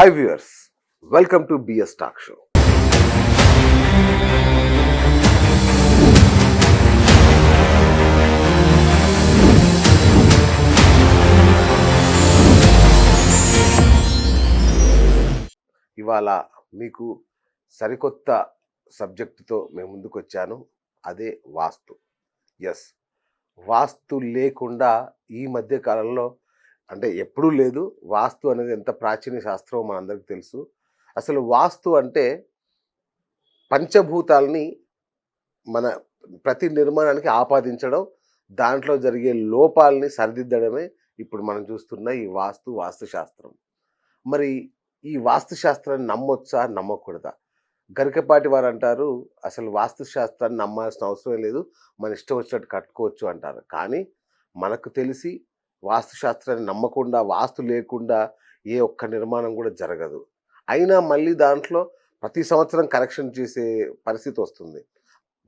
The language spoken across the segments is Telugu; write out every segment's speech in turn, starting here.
Hi viewers, welcome to BS talk show. ఇవాళ మీకు సరికొత్త సబ్జెక్టుతో మేము ముందుకు వచ్చాను. అదే వాస్తు. ఎస్, వాస్తు లేకుండా ఈ మధ్య కాలంలో అంటే ఎప్పుడూ లేదు. వాస్తు అనేది ఎంత ప్రాచీన శాస్త్రమో మనందరికీ తెలుసు. అసలు వాస్తు అంటే పంచభూతాలని మన ప్రతి నిర్మాణానికి ఆపాదించడం, దాంట్లో జరిగే లోపాలని సరిదిద్దడమే ఇప్పుడు మనం చూస్తున్న ఈ వాస్తుశాస్త్రం. మరి ఈ వాస్తుశాస్త్రాన్ని నమ్మొచ్చా, నమ్మకూడదా? గరికపాటి వారు అంటారు, అసలు వాస్తుశాస్త్రాన్ని నమ్మాల్సిన అవసరం లేదు, మన ఇష్టం వచ్చినట్టు కట్టుకోవచ్చు అంటారు. కానీ మనకు తెలిసి వాస్తుశాస్త్రాన్ని నమ్మకుండా, వాస్తు లేకుండా ఏ ఒక్క నిర్మాణం కూడా జరగదు. అయినా మళ్ళీ దాంట్లో ప్రతి సంవత్సరం కరెక్షన్ చేసే పరిస్థితి వస్తుంది.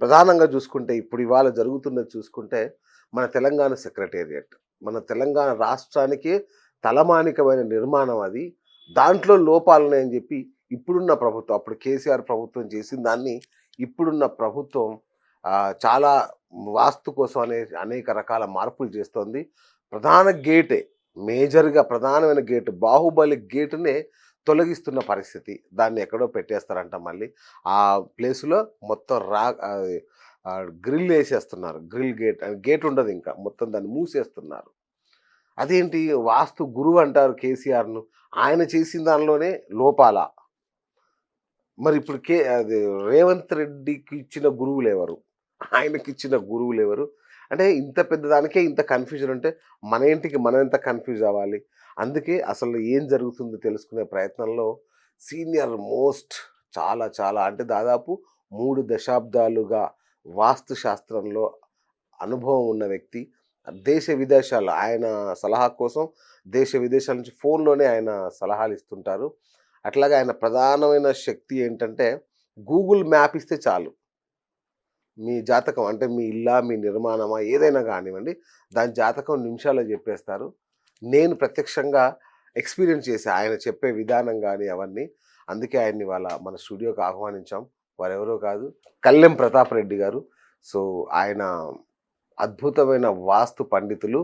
ప్రధానంగా చూసుకుంటే ఇప్పుడు ఇవాళ జరుగుతున్నది చూసుకుంటే మన తెలంగాణ సెక్రటేరియట్, మన తెలంగాణ రాష్ట్రానికి తలమానికమైన నిర్మాణం అది. దాంట్లో లోపాలున్నాయని చెప్పి ఇప్పుడున్న ప్రభుత్వం, అప్పుడు కేసీఆర్ ప్రభుత్వం చేసిన దాన్ని ఇప్పుడున్న ప్రభుత్వం చాలా వాస్తు కోసం అనేక రకాల మార్పులు చేస్తోంది. ప్రధాన గేటే, మేజర్గా ప్రధానమైన గేటు, బాహుబలి గేటునే తొలగిస్తున్న పరిస్థితి. దాన్ని ఎక్కడో పెట్టేస్తారంట. మళ్ళీ ఆ ప్లేస్లో మొత్తం గ్రిల్ వేసేస్తున్నారు. గ్రిల్ గేట్ ఉండదు, ఇంకా మొత్తం దాన్ని మూసేస్తున్నారు. అదేంటి, వాస్తు గురువు అంటారు కేసీఆర్ను, ఆయన చేసిన దానిలోనే లోపాల. మరి ఇప్పుడు అది రేవంత్ రెడ్డికి ఇచ్చిన గురువులు ఎవరు, ఆయనకి ఇచ్చిన గురువులు ఎవరు? అంటే ఇంత పెద్దదానికే ఇంత కన్ఫ్యూజన్ ఉంటే మన ఇంటికి మనం ఎంత కన్ఫ్యూజ్ అవ్వాలి? అందుకే అసలు ఏం జరుగుతుందో తెలుసుకునే ప్రయత్నంలో సీనియర్ మోస్ట్ చాలా చాలా అంటే దాదాపు 3 దశాబ్దాలుగా వాస్తు శాస్త్రంలో అనుభవం ఉన్న వ్యక్తి, దేశ విదేశాలు ఆయన సలహా కోసం దేశ విదేశాల నుంచి ఫోన్లోనే ఆయన సలహాలు ఇస్తుంటారు. అట్లాగే ఆయన ప్రధానమైన శక్తి ఏంటంటే గూగుల్ మ్యాప్ ఇస్తే చాలు, మీ జాతకం అంటే మీ ఇల్లా, మీ నిర్మాణమా, ఏదైనా కానివ్వండి, దాని జాతకం నిమిషాల్లో చెప్పేస్తారు. నేను ప్రత్యక్షంగా ఎక్స్పీరియన్స్ చేసి ఆయన చెప్పే విధానం కానీ అవన్నీ. అందుకే ఆయన్ని వాళ్ళ మన స్టూడియోకి ఆహ్వానించాం. వారెవరో కాదు, కల్లెం ప్రతాప్ రెడ్డి గారు. సో ఆయన అద్భుతమైన వాస్తు పండితులు.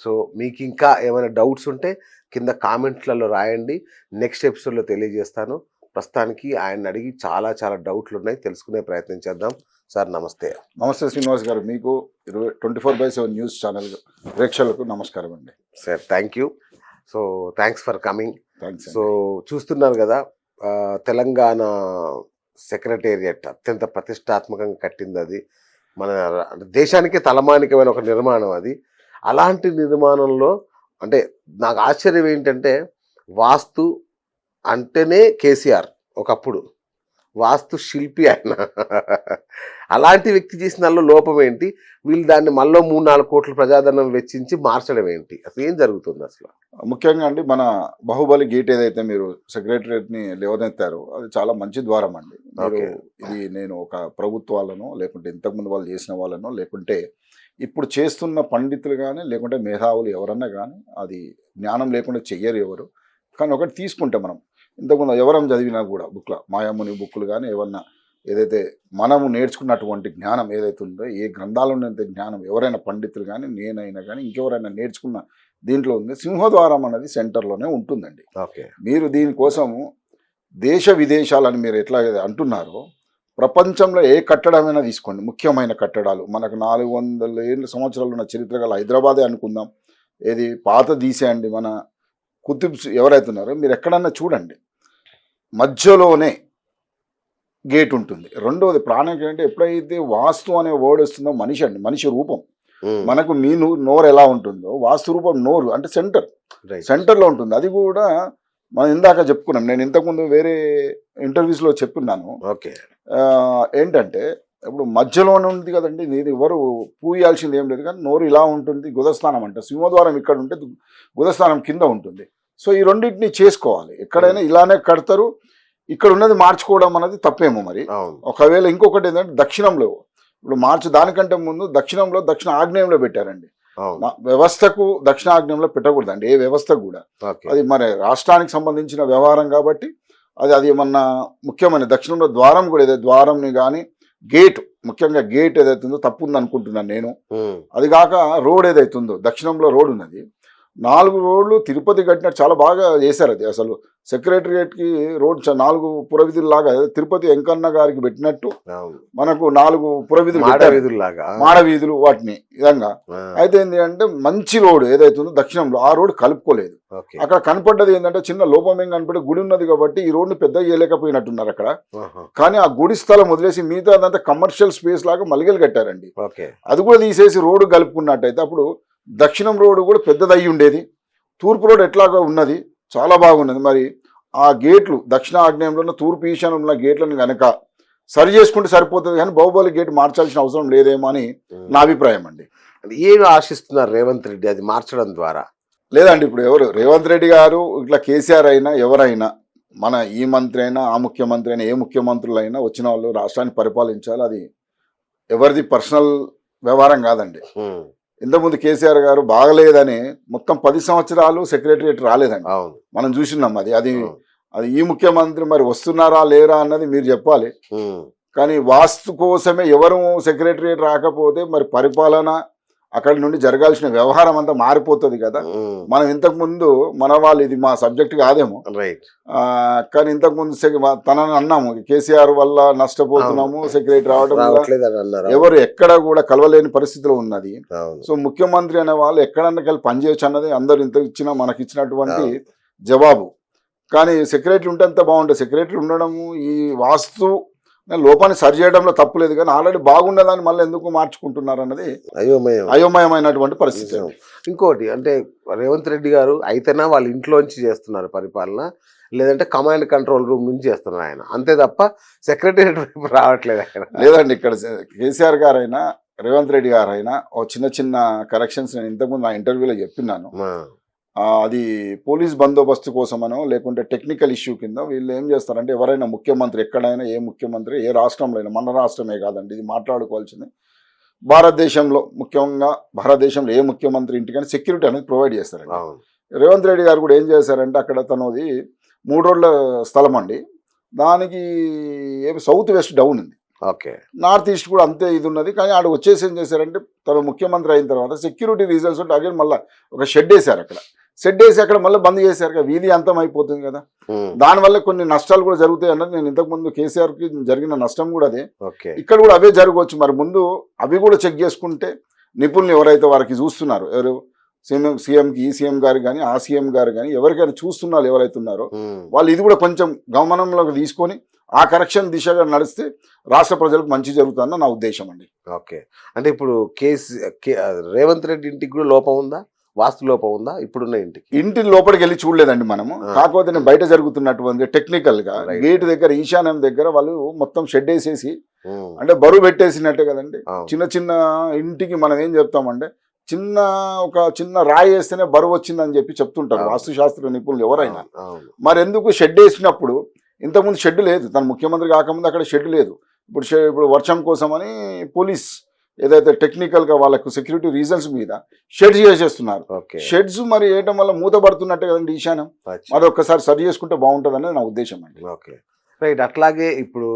సో మీకు ఇంకా ఏమైనా డౌట్స్ ఉంటే కింద కామెంట్లలో రాయండి, నెక్స్ట్ ఎపిసోడ్లో తెలియజేస్తాను. ప్రస్తుతానికి ఆయన అడిగి చాలా చాలా డౌట్లు ఉన్నాయి, తెలుసుకునే ప్రయత్నం చేద్దాం. సార్ నమస్తే. నమస్తే శ్రీనివాస్ గారు, మీకు 24/7 న్యూస్ ఛానల్ ప్రేక్షకులకు నమస్కారం అండి. Sir thank you. So thanks for coming. Thanks. So చూస్తున్నారు కదా, తెలంగాణ సెక్రటేరియట్ అత్యంత ప్రతిష్టాత్మకంగా కట్టింది. అది మన దేశానికి తలమానికమైన ఒక నిర్మాణం అది. అలాంటి నిర్మాణంలో అంటే నాకు ఆశ్చర్యం ఏంటంటే, వాస్తు అంటేనే కేసీఆర్ ఒకప్పుడు, వాస్తు శిల్పి ఆయన. అలాంటి వ్యక్తి చేసిన దానిలో లోపం ఏంటి? వీళ్ళు దాన్ని మళ్ళీ 3-4 కోట్ల ప్రజాధనం వెచ్చించి మార్చడం ఏంటి? అసలు ఏం జరుగుతుంది అసలు? ముఖ్యంగా అండి, మన బాహుబలి గేట్ ఏదైతే మీరు సెక్రటరియట్ని లేవనెత్తారో అది చాలా మంచి ద్వారం అండి. ఇది నేను ఒక ప్రభుత్వాలను, లేకుంటే ఇంతకుముందు వాళ్ళు చేసిన వాళ్ళను, లేకుంటే ఇప్పుడు చేస్తున్న పండితులు కానీ, లేకుంటే మేధావులు ఎవరన్నా కానీ, అది జ్ఞానం లేకుండా చెయ్యరు ఎవరు. కానీ ఒకటి తీసుకుంటే మనం ఇంతకుముందు ఎవరం చదివినా కూడా బుక్లో, మాయాముని బుక్కులు కానీ ఏమన్నా, ఏదైతే మనము నేర్చుకున్నటువంటి జ్ఞానం ఏదైతే ఉందో, ఏ గ్రంథాలు ఉన్నంత జ్ఞానం ఎవరైనా పండితులు కానీ, నేనైనా కానీ, ఇంకెవరైనా నేర్చుకున్న దీంట్లో ఉంది. సింహద్వారం అనేది సెంటర్లోనే ఉంటుందండి. ఓకే, మీరు దీనికోసము దేశ విదేశాలని మీరు ఎట్లా అంటున్నారో, ప్రపంచంలో ఏ కట్టడమైనా తీసుకోండి, ముఖ్యమైన కట్టడాలు మనకు 400 సంవత్సరాలు ఉన్న చరిత్ర గల హైదరాబాదే అనుకుందాం, ఏది పాత తీసేయండి, మన కుతుబ్స్ ఎవరైతే ఉన్నారో మీరు ఎక్కడన్నా చూడండి, మధ్యలోనే గేట్ ఉంటుంది. రెండవది ప్రాణం అంటే ఎప్పుడైతే వాస్తు అనే వర్డ్ వస్తుందో, మనిషి అండి, మనిషి రూపం. మనకు మీ నోరు ఎలా ఉంటుందో, వాస్తు రూపం నోరు అంటే సెంటర్లో ఉంటుంది. అది కూడా మనం ఇందాక చెప్పుకున్నాం, నేను ఇంతకుముందు వేరే ఇంటర్వ్యూస్లో చెప్పున్నాను. ఓకే, ఏంటంటే ఇప్పుడు మధ్యలోనే ఉంది కదండి, ఇది ఎవరు పూయాల్సింది ఏం లేదు, కానీ నోరు ఇలా ఉంటుంది. గుదస్థానం అంటే సింహద్వారం ఇక్కడ ఉంటే గుదస్థానం కింద ఉంటుంది. సో ఈ రెండింటిని చేసుకోవాలి. ఎక్కడైనా ఇలానే కడతారు, ఇక్కడ ఉన్నది మార్చుకోవడం అనేది తప్పేమో మరి. ఒకవేళ ఇంకొకటి ఏంటంటే దక్షిణంలో, ఇప్పుడు దానికంటే ముందు దక్షిణంలో దక్షిణ ఆగ్నేయంలో పెట్టారండి. అవును. వ్యవస్థకు దక్షిణాగ్నేయంలో పెట్టకూడదండి, ఏ వ్యవస్థకు కూడా. ఓకే. అది మరి రాష్ట్రానికి సంబంధించిన వ్యవహారం కాబట్టి అది ఏమన్నా ముఖ్యమైన దక్షిణంలో ద్వారం కూడా ఏదైతే ద్వారంని కానీ గేట్, ముఖ్యంగా గేట్ ఏదైతే ఉందో తప్పు ఉంది అనుకుంటున్నాను నేను. ఉమ్. అది కాక రోడ్ ఏదైతే ఉందో దక్షిణంలో రోడ్ ఉన్నది, 4 రోడ్లు తిరుపతి కట్టినట్టు చాలా బాగా చేశారు. అది అసలు సెక్రటరియేట్కి రోడ్ 4 పురవిధుల్లాగా తిరుపతి వెంకన్న గారికి పెట్టినట్టు అవును. మనకు 4 పురవిధులు మాట పెట్టారు. వీధుల్లాగా. మాడ వీధులు వాటిని విధంగా. ఆ, అయితే ఏంటి అంటే మంచి రోడ్ ఏదైతే ఉందో దక్షిణంలో ఆ రోడ్ కలుపుకోలేదు. ఓకే. అక్కడ కనపడ్డది ఏంటంటే చిన్న లోపం ఏం కనపడే గుడి ఉన్నది కాబట్టి ఈ రోడ్ని పెద్ద చేయలేకపోయినట్టున్నారు అక్కడ. ఆహా. కానీ ఆ గుడి స్థలం వదిలేసి మిగతా అదంతా కమర్షియల్ స్పేస్ లాగా మలిగలు కట్టారండి. ఓకే. అది కూడా తీసేసి రోడ్డు కలుపుకున్నట్టయితే అప్పుడు దక్షిణం రోడ్డు కూడా పెద్దదయ్యి ఉండేది. తూర్పు రోడ్ ఎట్లాగా ఉన్నది, చాలా బాగున్నది. మరి ఆ గేట్లు దక్షిణ ఆగ్నేయంలో ఉన్న తూర్పు ఈశాన్యంలో ఉన్న గేట్లను కనుక సరి చేసుకుంటే సరిపోతుంది, కానీ బాహుబలి గేట్ మార్చాల్సిన అవసరం లేదేమో అని నా అభిప్రాయం అండి. అంటే ఏమి ఆశిస్తున్నారు రేవంత్ రెడ్డి అది మార్చడం ద్వారా? లేదండి, ఇప్పుడు ఎవరు రేవంత్ రెడ్డి గారు ఇట్లా కేసీఆర్ అయినా ఎవరైనా, మన ఈ మంత్రి అయినా ఆ ముఖ్యమంత్రి అయినా ఏ ముఖ్యమంత్రులు అయినా వచ్చిన వాళ్ళు రాష్ట్రాన్ని పరిపాలించాలి. అది ఎవరిది పర్సనల్ వ్యవహారం కాదండి. ఉమ్. ఇంతకుముందు కేసీఆర్ గారు బాగలేదని మొత్తం 10 సంవత్సరాలు సెక్రటరియట్ రాలేదండి, అవును. మనం చూసినాం. అది అవును. అది ఈ ముఖ్యమంత్రి మరి వస్తున్నారా లేరా అన్నది మీరు చెప్పాలి. ఉమ్. కానీ వాస్తు కోసమే ఎవరు సెక్రటరియట్ రాకపోతే మరి పరిపాలన అక్కడి నుండి జరగాల్సిన వ్యవహారం అంతా మారిపోతుంది కదా. ఉమ్. మనం ఇంతకుముందు మన వాళ్ళు, ఇది మా సబ్జెక్ట్ కాదేమో, రైట్. కానీ ఇంతకుముందు తనని అన్నాము కేసీఆర్ వల్ల నష్టపోతున్నాము, సెక్రటరీ రావడం వల్ల రావట్లేదు అని అన్నారు. ఎవరు ఎక్కడ కూడా కలవలేని పరిస్థితిలో ఉన్నది. అవును. సో ముఖ్యమంత్రి అనే వాళ్ళు ఎక్కడన్నా కలిసి పనిచేయచ్చు అన్నది అందరు ఇంత ఇచ్చినా మనకి ఇచ్చినటువంటి అవును. జవాబు. కానీ సెక్రటరీ ఉంటే అంత బాగుంటుంది. సెక్రటరీ ఉండడము ఈ వాస్తు లోపాన్ని సరి చేయడంలో తప్పులేదు, కానీ ఆల్రెడీ బాగుండేదాన్ని మళ్ళీ ఎందుకు మార్చుకుంటున్నారు అన్నది అయోమయం. అయోమయమైనటువంటి పరిస్థితి. నిజం. ఇంకోటి అంటే రేవంత్ రెడ్డి గారు అయితేనా వాళ్ళ ఇంట్లోంచి చేస్తున్నారు పరిపాలన, లేదంటే కమాండ్ కంట్రోల్ రూమ్ నుంచి చేస్తున్నారు ఆయన, అంతే తప్ప సెక్రటరియట్ వైపు రావట్లేదు ఆయన. లేదండి, ఇక్కడ కేసీఆర్ గారైనా రేవంత్ రెడ్డి గారైనా ఓ చిన్న చిన్న కరెక్షన్స్ నేను ఇంతకుముందు నా ఇంటర్వ్యూలో చెప్పినాను. ఆ, అది పోలీస్ బందోబస్తు కోసమనో లేకుంటే టెక్నికల్ ఇష్యూ కింద వీళ్ళు ఏం చేస్తారంటే, ఎవరైనా ముఖ్యమంత్రి ఎక్కడైనా ఏ ముఖ్యమంత్రి ఏ రాష్ట్రంలో అయినా, మన రాష్ట్రమే కాదండి ఇది మాట్లాడుకోవాల్సింది, భారతదేశంలో ముఖ్యంగా భారతదేశంలో ఏ ముఖ్యమంత్రి ఇంటికైనా సెక్యూరిటీ అనేది ప్రొవైడ్ చేస్తారండి. అవును. రేవంత్ రెడ్డి గారు కూడా ఏం చేశారంటే, అక్కడ తనది 3 రోడ్ల స్థలం అండి, దానికి సౌత్ వెస్ట్ డౌన్ ఉంది, ఓకే. నార్త్ ఈస్ట్ కూడా అంతే ఇది ఉన్నది. కానీ ఆడ వచ్చేసి ఏం చేశారంటే, తను ముఖ్యమంత్రి అయిన తర్వాత సెక్యూరిటీ రీజన్స్ ఉంటే అగైన్ మళ్ళీ ఒక షెడ్ వేశారు. అక్కడ షెడ్ వేసి అక్కడ మళ్ళీ బంద్ చేశారు కదా, వీధి అంతం అయిపోతుంది కదా. ఉమ్. దానివల్ల కొన్ని నష్టాలు కూడా జరుగుతాయి అన్నది నేను ఇంతకుముందు కేసీఆర్కి జరిగిన నష్టం కూడా అదే. ఓకే. ఇక్కడ కూడా అవే జరగవచ్చు. మరి ముందు అవి కూడా చెక్ చేసుకుంటే నిపుణులు ఎవరైతే వారికి చూస్తున్నారో, ఎవరు సీఎంకి, ఈ సీఎం గారు కానీ ఆ సీఎం గారు కానీ ఎవరికైనా చూస్తున్నారు ఎవరైతే ఉన్నారో ఉమ్. వాళ్ళు ఇది కూడా కొంచెం గమనంలోకి తీసుకొని ఆ కరెక్షన్ దిశగా నడిస్తే రాష్ట్ర ప్రజలకు మంచి జరుగుతుందన్న నా ఉద్దేశం అండి. ఓకే. అంటే ఇప్పుడు రేవంత్ రెడ్డి ఇంటికి కూడా లోపం ఉందా, వాస్తు లోపం ఉందా ఇప్పుడున్న ఇంటికి? ఇంటి లోపలికి వెళ్ళి చూడలేదండి మనము. కాకపోతే నేను బయట జరుగుతున్నటువంటి టెక్నికల్ గా Right. గేట్ దగ్గర ఈశాన్యం దగ్గర వాళ్ళు మొత్తం షెడ్ వేసేసి, ఉమ్. అంటే బరువు పెట్టేసినట్టే కదండి. అవును. చిన్న చిన్న ఇంటికి మనం ఏం చెప్తామంటే, ఒక చిన్న రాయి వేస్తేనే బరువు వచ్చిందని చెప్పి చెప్తుంటారు అవును. వాస్తుశాస్త్ర నిపుణులు ఎవరైనా. అవును. మరి ఎందుకు షెడ్ వేసినప్పుడు, ఇంతకుముందు షెడ్ లేదు, తను ముఖ్యమంత్రి కాకముందు అక్కడ షెడ్ లేదు. ఇప్పుడు వర్షం కోసమని పోలీస్ ఏదైతే టెక్నికల్ గా వాళ్ళకు సెక్యూరిటీ రీజన్స్ మీద షెడ్స్ చేసేస్తున్నారు. ఓకే. షెడ్స్ మరి వేయటం వల్ల మూతపడుతున్నట్టే కదండి ఈశాన్యం. అచ్చా. అది ఒక్కసారి సరి చేసుకుంటే బాగుంటుంది అనేది నా ఉద్దేశం అండి. ఓకే. రైట్. అట్లాగే ఇప్పుడు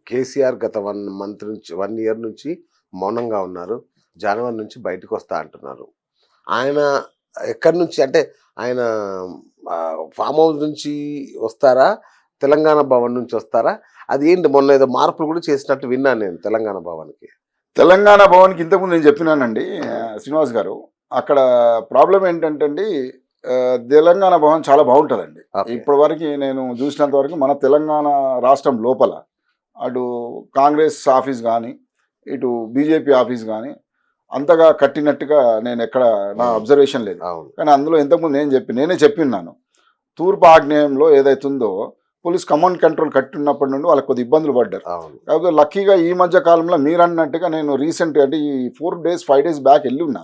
కేసీఆర్ గత 1 ఇయర్ నుంచి మౌనంగా ఉన్నారు, జనవరి నుంచి బయటకు వస్తా అంటున్నారు. ఆయన ఎక్కడి నుంచి అంటే ఆయన ఫామ్ హౌస్ నుంచి వస్తారా, తెలంగాణ భవన్ నుంచి వస్తారా? అది ఏంటి, మొన్న ఏదో మార్పులు కూడా చేసినట్టు విన్నాను నేను తెలంగాణ భవన్కి. తెలంగాణ భవన్కి ఇంతకుముందు నేను చెప్పినానండి శ్రీనివాస్ గారు, అక్కడ ప్రాబ్లం ఏంటంటే అండి, తెలంగాణ భవన్ చాలా బాగుంటుందండి. ఓకే. ఇప్పటి వరకు నేను చూసినంత వరకు మన తెలంగాణ రాష్ట్రం లోపల అటు కాంగ్రెస్ ఆఫీస్ కానీ ఇటు బీజేపీ ఆఫీస్ కానీ అంతగా కట్టినట్టుగా నేను ఎక్కడ నా అబ్జర్వేషన్ లేదు. అవును. కానీ అందులో ఇంతకుముందు నేనే చెప్పిన్నాను, తూర్పు ఆగ్నేయంలో ఏదైతుందో పోలీస్ కమాండ్ కంట్రోల్ కట్టినప్పటి నుండి వాళ్ళకి కొద్ది ఇబ్బందులు పడ్డారు. అవును. కాకపోతే లక్కీగా ఈ మధ్య కాలంలో మీరు అన్నట్టుగా నేను రీసెంట్ అంటే ఈ 5 days బ్యాక్ వెళ్ళి ఉన్నా,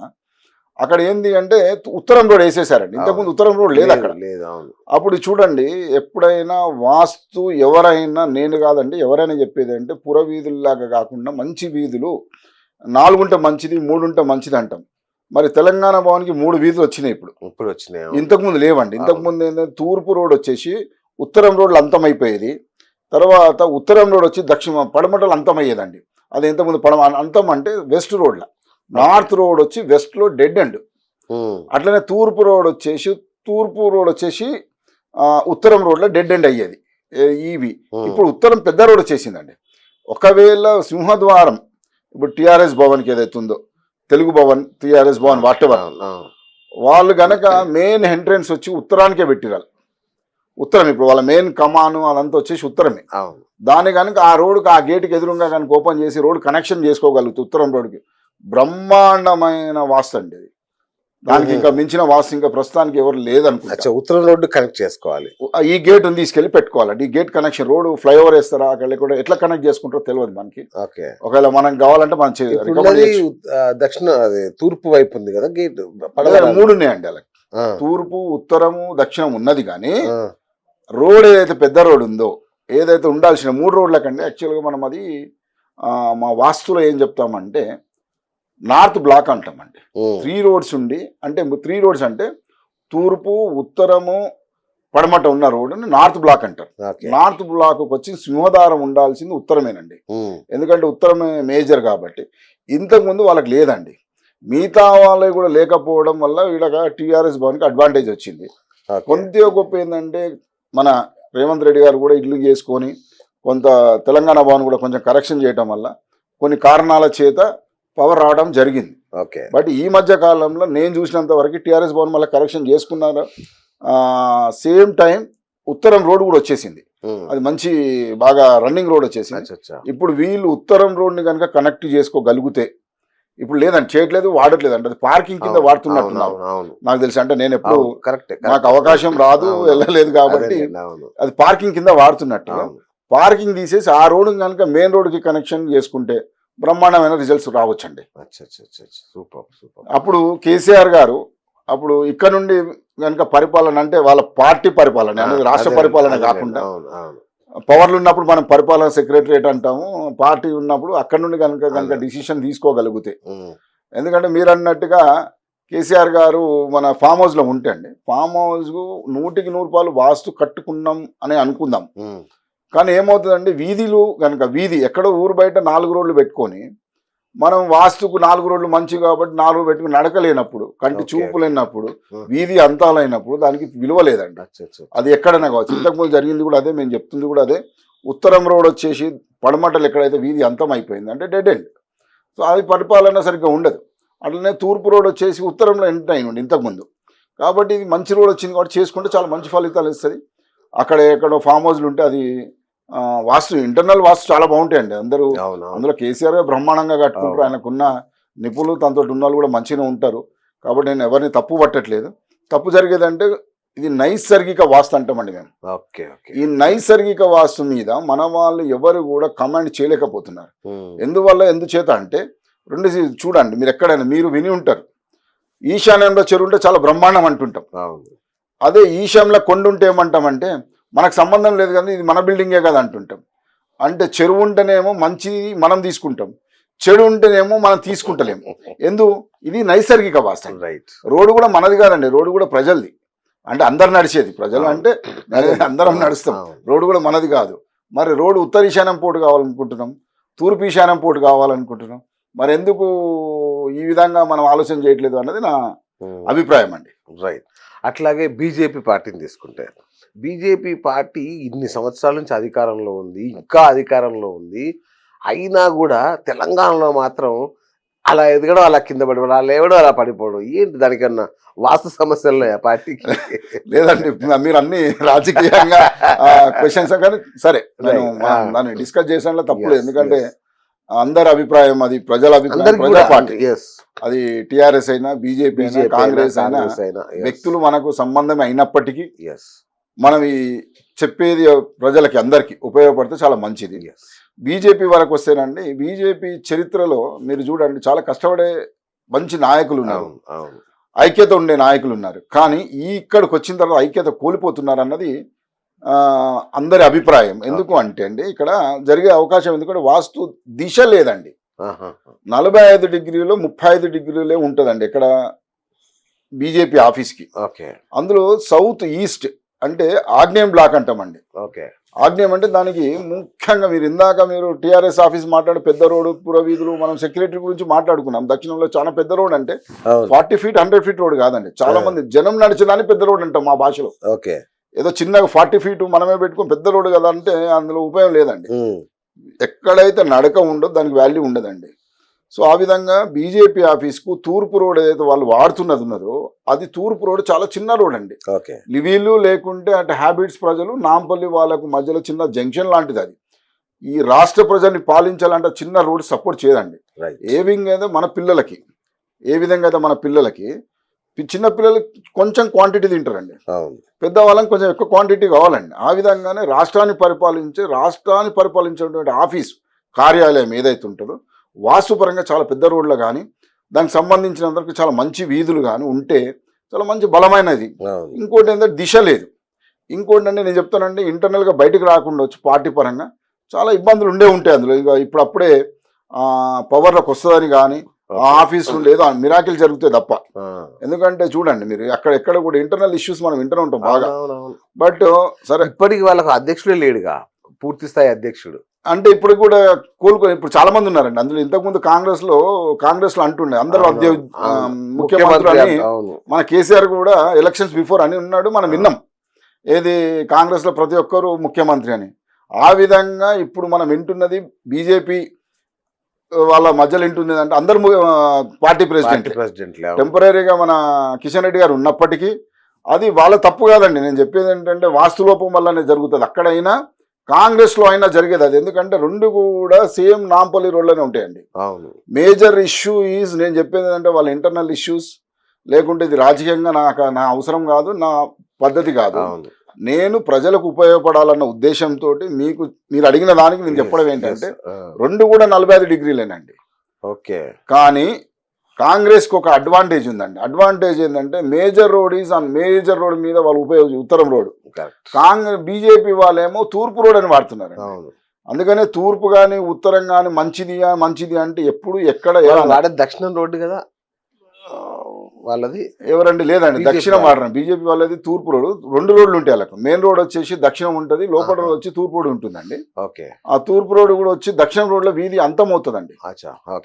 అక్కడ ఏంది అంటే ఉత్తరం రోడ్ వేసేసారండి. ఇంతకుముందు ఉత్తరం రోడ్ లేదు అక్కడ. లేదు. అవును. అప్పుడు చూడండి, ఎప్పుడైనా వాస్తు ఎవరైనా, నేను కాదండి ఎవరైనా చెప్పేది అంటే, పుర వీధుల్లాగా కాకుండా మంచి వీధులు 4 ఉంటే మంచిది, 3 ఉంటే మంచిది అంటాం. మరి తెలంగాణ భవన్కి 3 వీధులు వచ్చినాయి ఇప్పుడు. ఇప్పుడు వచ్చినాయి. ఇంతకుముందు లేవండి. ఇంతకుముందు ఏంటంటే తూర్పు రోడ్ వచ్చేసి ఉత్తరం రోడ్లు అంతమైపోయేది. తర్వాత ఉత్తరం రోడ్ వచ్చి పడమటలు అంతమయ్యేదండి. అది ఇంతకుముందు అంతం అంటే వెస్ట్ రోడ్ల. నార్త్ రోడ్ వచ్చి వెస్ట్లో డెడ్ ఎండ్. అట్లనే తూర్పు రోడ్ వచ్చేసి ఉత్తరం రోడ్లో డెడ్ ఎండ్ అయ్యేది. ఇవి ఇప్పుడు ఉత్తరం పెద్ద రోడ్ వచ్చేసిందండి. ఒకవేళ సింహద్వారం ఇప్పుడు టిఆర్ఎస్ భవన్కి ఏదైతే ఉందో, తెలుగు భవన్, టిఆర్ఎస్ భవన్, వాటెవర్, వాళ్ళు గనక మెయిన్ ఎంట్రెన్స్ వచ్చి ఉత్తరానికే పెట్టిరాలి. ఉత్తరం ఇప్పుడు వాళ్ళ మెయిన్ కమాను అదంతా వచ్చేసి ఉత్తరమే. దాని కనుక ఆ రోడ్డుకి ఆ గేటుకి ఎదురుగా కనుక ఓపెన్ చేసి రోడ్ కనెక్షన్ చేసుకోగలుగుతుంది ఉత్తరం రోడ్డుకి. బ్రహ్మాండమైన వాస్తు అండి అది. దానికి ఇంకా మించిన వాస్తు ఇంకా ప్రస్తుతానికి ఎవరు లేదనుకుంటా. ఉత్తరం రోడ్డు కనెక్ట్ చేసుకోవాలి. ఈ గేట్ తీసుకెళ్లి పెట్టుకోవాలి. ఈ గేట్ కనెక్షన్ రోడ్ ఫ్లైఓవర్ వేస్తారా అక్కడ కూడా ఎట్లా కనెక్ట్ చేసుకుంటారో తెలియదు మనకి. ఒకవేళ మనం కావాలంటే మనం దక్షిణ తూర్పు వైపు ఉంది కదా గేట్. 3 ఉన్నాయండి అలా. తూర్పు, ఉత్తరము, దక్షిణం ఉన్నది. కానీ రోడ్ ఏదైతే పెద్ద రోడ్ ఉందో, ఏదైతే ఉండాల్సిన 3 రోడ్ల కంటే యాక్చువల్గా మనం అది మా వాస్తులో ఏం చెప్తామంటే నార్త్ బ్లాక్ అంటామండి. 3 రోడ్స్ ఉండి, అంటే 3 రోడ్స్ అంటే తూర్పు, ఉత్తరము, పడమట ఉన్న రోడ్డుని నార్త్ బ్లాక్ అంటారు. నార్త్ బ్లాక్ వచ్చి సింహద్వారం ఉండాల్సింది ఉత్తరమేనండి. ఎందుకంటే ఉత్తరమే మేజర్ కాబట్టి. ఇంతకుముందు వాళ్ళకి లేదండి. మిగతా వాళ్ళకి కూడా లేకపోవడం వల్ల వీళ్ళకి టీఆర్ఎస్ భవన్కి అడ్వాంటేజ్ వచ్చింది. కొంత గొప్ప ఏంటంటే మన రేవంత్ రెడ్డి గారు కూడా ఇల్లు చేసుకొని కొంత తెలంగాణ భవన్ కూడా కొంచెం కరెక్షన్ చేయడం వల్ల కొన్ని కారణాల చేత పవర్ రావడం జరిగింది. బట్ ఈ మధ్య కాలంలో నేను చూసినంత వరకు టీఆర్ఎస్ భవన్ మళ్ళీ కరెక్షన్ చేసుకున్నారు. సేమ్ టైం ఉత్తరం రోడ్ కూడా వచ్చేసింది. అది మంచి బాగా రన్నింగ్ రోడ్ వచ్చేసింది. ఇప్పుడు వీళ్ళు ఉత్తరం రోడ్ని కనుక కనెక్ట్ చేసుకోగలిగితే, ఇప్పుడు లేదండి, చేయట్లేదు, వాడట్లేదు అంటే అది పార్కింగ్ కింద వాడుతున్నట్టున్నారు నాకు తెలిసి. అంటే నేను ఎప్పుడు నాకు అవకాశం రాదు, వెళ్ళలేదు కాబట్టి అది పార్కింగ్ కింద వాడుతున్నట్టు. పార్కింగ్ తీసేసి ఆ రోడ్ కనుక మెయిన్ రోడ్కి కనెక్షన్ చేసుకుంటే బ్రహ్మాండమైన రిజల్ట్స్ రావచ్చండి. అప్పుడు కేసీఆర్ గారు అప్పుడు ఇక్కడ నుండి కనుక పరిపాలన అంటే వాళ్ళ పార్టీ పరిపాలన అనేది రాష్ట్ర పరిపాలన కాకుండా, పవర్లు ఉన్నప్పుడు మనం పరిపాలన సెక్రటరియట్ అంటాము, పార్టీ ఉన్నప్పుడు అక్కడ నుండి కనుక డిసిషన్ తీసుకోగలిగితే. ఎందుకంటే మీరు అన్నట్టుగా కేసీఆర్ గారు మన ఫామ్ హౌస్లో ఉంటే అండి, ఫామ్ హౌస్ 100% వాస్తు కట్టుకున్నాం అని అనుకుందాం. కానీ ఏమవుతుందండి, వీధిలు కనుక ఎక్కడో ఊరు బయట 4 రోడ్లు పెట్టుకొని మనం వాస్తుకు 4 రోడ్లు మంచి కాబట్టి 4 పెట్టుకుని నడకలేనప్పుడు, కంటి చూపు లేనప్పుడు, వీధి అంతాలైనప్పుడు దానికి విలువ లేదండి. అది ఎక్కడైనా కావచ్చు. ఇంతకుముందు జరిగింది కూడా అదే, మేము చెప్తుంది కూడా అదే. ఉత్తరం రోడ్ వచ్చేసి పడమటలు ఎక్కడైతే వీధి అంతం అయిపోయింది అంటే డెడ్ ఎండ్. సో అది పరిపాలన సరిగ్గా ఉండదు. అట్లనే తూర్పు రోడ్ వచ్చేసి ఉత్తరంలో ఎంటర్ అయినండి ఇంతకుముందు. కాబట్టి ఇది మంచి రోడ్ వచ్చింది కాబట్టి చేసుకుంటే చాలా మంచి ఫలితాలు ఇస్తుంది. అక్కడ ఎక్కడో ఫామ్ హౌస్లు ఉంటే అది వాస్తు, ఇంటర్నల్ వాస్తు చాలా బాగుంటాయండి. అందులో కేసీఆర్ బ్రహ్మాండంగా కట్టుకుంటారు. ఆయనకున్న నిపుణులు తనతో ఉన్న వాళ్ళు కూడా మంచిగా ఉంటారు. కాబట్టి నేను ఎవరిని తప్పు పట్టట్లేదు. తప్పు జరిగేదంటే ఇది నైసర్గిక వాస్తు అంటామండి మేము. ఈ నైసర్గిక వాస్తు మీద మన వాళ్ళు ఎవరు కూడా కమాండ్ చేయలేకపోతున్నారు. ఎందుచేత అంటే రెండు చూడండి, మీరు ఎక్కడైనా మీరు విని ఉంటారు, ఈశాన్యంలో చెరువు ఉంటే చాలా బ్రహ్మాండం అంటుంటాం. అదే ఈశాన్యంలో కొండ ఉంటే ఏమంటామంటే మనకు సంబంధం లేదు కానీ ఇది మన బిల్డింగే కదా అంటుంటాం. అంటే చెరువు ఉంటేనేమో మంచి మనం తీసుకుంటాం, చెడు ఉంటేనేమో మనం తీసుకుంటలేము. ఇది నైసర్గిక వాస్తు. రోడ్డు కూడా మనది కాదండి, రోడ్డు కూడా ప్రజలది. అంటే అందరు నడిచేది, ప్రజలు అంటే అందరం నడుస్తాం. రోడ్డు కూడా మనది కాదు. మరి రోడ్డు ఉత్తర ఈశాన్యం పోటు కావాలనుకుంటున్నాం, తూర్పు ఈశాన్యం పోటు కావాలనుకుంటున్నాం. మరి ఎందుకు ఈ విధంగా మనం ఆలోచన చేయట్లేదు అన్నది నా అభిప్రాయం అండి. అట్లాగే బీజేపీ పార్టీని తీసుకుంటే, బీజేపీ పార్టీ ఇన్ని సంవత్సరాల నుంచి అధికారంలో ఉంది, ఇంకా అధికారంలో ఉంది. అయినా కూడా తెలంగాణలో మాత్రం అలా ఎదగడం, అలా కింద పడిపోవడం, అలా లేవడం, అలా పడిపోవడం. ఏంటి దానికన్నా వాస్తు సమస్యలు ఆ పార్టీకి? లేదండి, మీరు అన్ని రాజకీయంగా క్వశ్చన్స్ కానీ సరే నేను దాన్ని డిస్కస్ చేసాను, తప్పులేదు. ఎందుకంటే అందరి అభిప్రాయం, అది ప్రజల అభిప్రాయం, ప్రజా పార్టీ. అది టిఆర్ఎస్ అయినా, బీజేపీ అయినా, కాంగ్రెస్ అయినా, వ్యక్తులు మనకు సంబంధం అయినప్పటికీ మనం ఈ చెప్పేది ప్రజలకి అందరికీ ఉపయోగపడితే చాలా మంచిది. బీజేపీ వరకు వస్తేనండి, బీజేపీ చరిత్రలో మీరు చూడండి చాలా కష్టపడే మంచి నాయకులు ఉన్నారు, ఐక్యత ఉండే నాయకులు ఉన్నారు. కానీ ఇక్కడికి వచ్చిన తర్వాత ఐక్యత కోల్పోతున్నారు అన్నది అందరి అభిప్రాయం. ఎందుకు అంటే అండి, ఇక్కడ జరిగే అవకాశం ఎందుకంటే వాస్తు దిశ లేదండి. ఆహా. 45 డిగ్రీలో 35 డిగ్రీలే ఉంటుందండి ఇక్కడ బీజేపీ ఆఫీస్కి. ఓకే. అందులో సౌత్ ఈస్ట్ అంటే ఆగ్నేయం బ్లాక్ అంటామండి. ఓకే. ఆగ్నేయం అంటే దానికి ముఖ్యంగా మీరు టీఆర్ఎస్ ఆఫీస్ మాట్లాడే పెద్ద రోడ్డు పురవీధులు మనం సెక్రటరీ గురించి మాట్లాడుకున్నాం. దక్షిణంలో చాలా పెద్ద రోడ్ అంటే 40 ఫీట్ 100 ఫీట్ రోడ్ కాదండి. చాలా మంది జనం నడిచేదాన్ని పెద్ద రోడ్ అంటాం మా భాషలో. ఓకే. ఏదో చిన్నగా 40 ఫీట్ మనమే పెట్టుకుని పెద్ద రోడ్డు కదా అంటే అందులో ఉపయోగం లేదండి. ఎక్కడైతే నడక ఉండదో దానికి వాల్యూ ఉండదండి. సో ఆ విధంగా బీజేపీ ఆఫీస్కు తూర్పు రోడ్ ఏదైతే వాళ్ళు వాడుతున్నది ఉన్నదో అది తూర్పు రోడ్ చాలా చిన్న రోడ్ అండి. ఓకే. వీళ్ళు లేకుంటే అంటే హ్యాబిట్స్ ప్రజలు నాంపల్లి వాళ్ళకు మధ్యలో చిన్న జంక్షన్ లాంటిది అది. ఈ రాష్ట్ర ప్రజల్ని పాలించాలంటే చిన్న రోడ్ సపోర్ట్ చేయదండి. ఏ విధంగా అయితే మన పిల్లలకి చిన్న పిల్లలు కొంచెం క్వాంటిటీ తింటారండి, పెద్దవాళ్ళకి కొంచెం ఎక్కువ క్వాంటిటీ కావాలండి. ఆ విధంగానే రాష్ట్రాన్ని పరిపాలించేటువంటి ఆఫీస్ కార్యాలయం ఏదైతే ఉంటుందో వాస్తుపరంగా చాలా పెద్ద రోడ్లు కానీ దానికి సంబంధించినంతవరకు చాలా మంచి వీధులు కానీ ఉంటే చాలా మంచి బలమైనది. ఇంకోటి ఏంటంటే దిశ లేదు. ఇంకోటి అంటే నేను చెప్తానండి, ఇంటర్నల్గా బయటకు రాకుండా వచ్చి పార్టీ పరంగా చాలా ఇబ్బందులు ఉంటాయి అందులో. ఇక ఇప్పుడప్పుడే పవర్లోకి వస్తుందని కానీ ఆఫీస్ నుండి ఏదో మిరాకిల్ జరుగుతాయి తప్ప. ఎందుకంటే చూడండి మీరు ఎక్కడ కూడా ఇంటర్నల్ ఇష్యూస్ మనం వింటూనే ఉంటాం బాగా. బట్ సరే ఇప్పటికి వాళ్ళకు అధ్యక్షుడే లేడుగా, పూర్తి స్థాయి అధ్యక్షుడు అంటే ఇప్పుడు కూడా ఇప్పుడు చాలా మంది ఉన్నారండి అందులో. ఇంతకుముందు కాంగ్రెస్ లో అంటుండే అందరూ ముఖ్యమంత్రి అని. మన కేసీఆర్ కూడా ఎలక్షన్స్ బిఫోర్ అని ఉన్నాడు, మనం విన్నాం ఏది కాంగ్రెస్ లో ప్రతి ఒక్కరు ముఖ్యమంత్రి అని. ఆ విధంగా ఇప్పుడు మనం వింటున్నది బీజేపీ వాళ్ళ మధ్యలో వింటున్నది అంటే అందరు పార్టీ ప్రెసిడెంట్. టెంపరీగా మన కిషన్ రెడ్డి గారు ఉన్నప్పటికీ అది వాళ్ళ తప్పు కాదండి. నేను చెప్పేది ఏంటంటే వాస్తులోపం వల్లనే జరుగుతుంది. అక్కడైనా కాంగ్రెస్ లో అయినా జరిగేది అది. ఎందుకంటే రెండు కూడా సేమ్ నాంపల్లి రోడ్లోనే ఉంటాయండి. మేజర్ ఇష్యూ ఈజ్ నేను చెప్పేది ఏంటంటే వాళ్ళ ఇంటర్నల్ ఇష్యూస్, లేకుంటే ఇది రాజకీయంగా నా అవసరం కాదు, నా పద్ధతి కాదు. నేను ప్రజలకు ఉపయోగపడాలన్న ఉద్దేశంతో మీరు అడిగిన దానికి నేను చెప్పడం ఏంటంటే రెండు కూడా 45 డిగ్రీలేనండి. ఓకే. కానీ కాంగ్రెస్ కు ఒక అడ్వాంటేజ్ ఉందండి. అడ్వాంటేజ్ ఏంటంటే మేజర్ రోడ్ మీద వాళ్ళు ఉత్తరం రోడ్. బీజేపీ వాళ్ళేమో తూర్పు రోడ్ అని వాడుతున్నారు. అందుకనే తూర్పు కానీ ఉత్తరం కానీ మంచిది అంటే ఎప్పుడు ఎక్కడ దక్షిణం రోడ్డు కదా వాళ్ళది. ఎవరండి లేదండి, దక్షిణం వాడరు. బీజేపీ వాళ్ళది తూర్పు రోడ్. 2 రోడ్లు ఉంటాయి వాళ్ళకు. మెయిన్ రోడ్ వచ్చేసి దక్షిణం ఉంటుంది, లోపల రోడ్ వచ్చి తూర్పు రోడ్ ఉంటుందండి. ఆ తూర్పు రోడ్ కూడా వచ్చి దక్షిణం రోడ్ లో వీధి అంతం అవుతుందండి.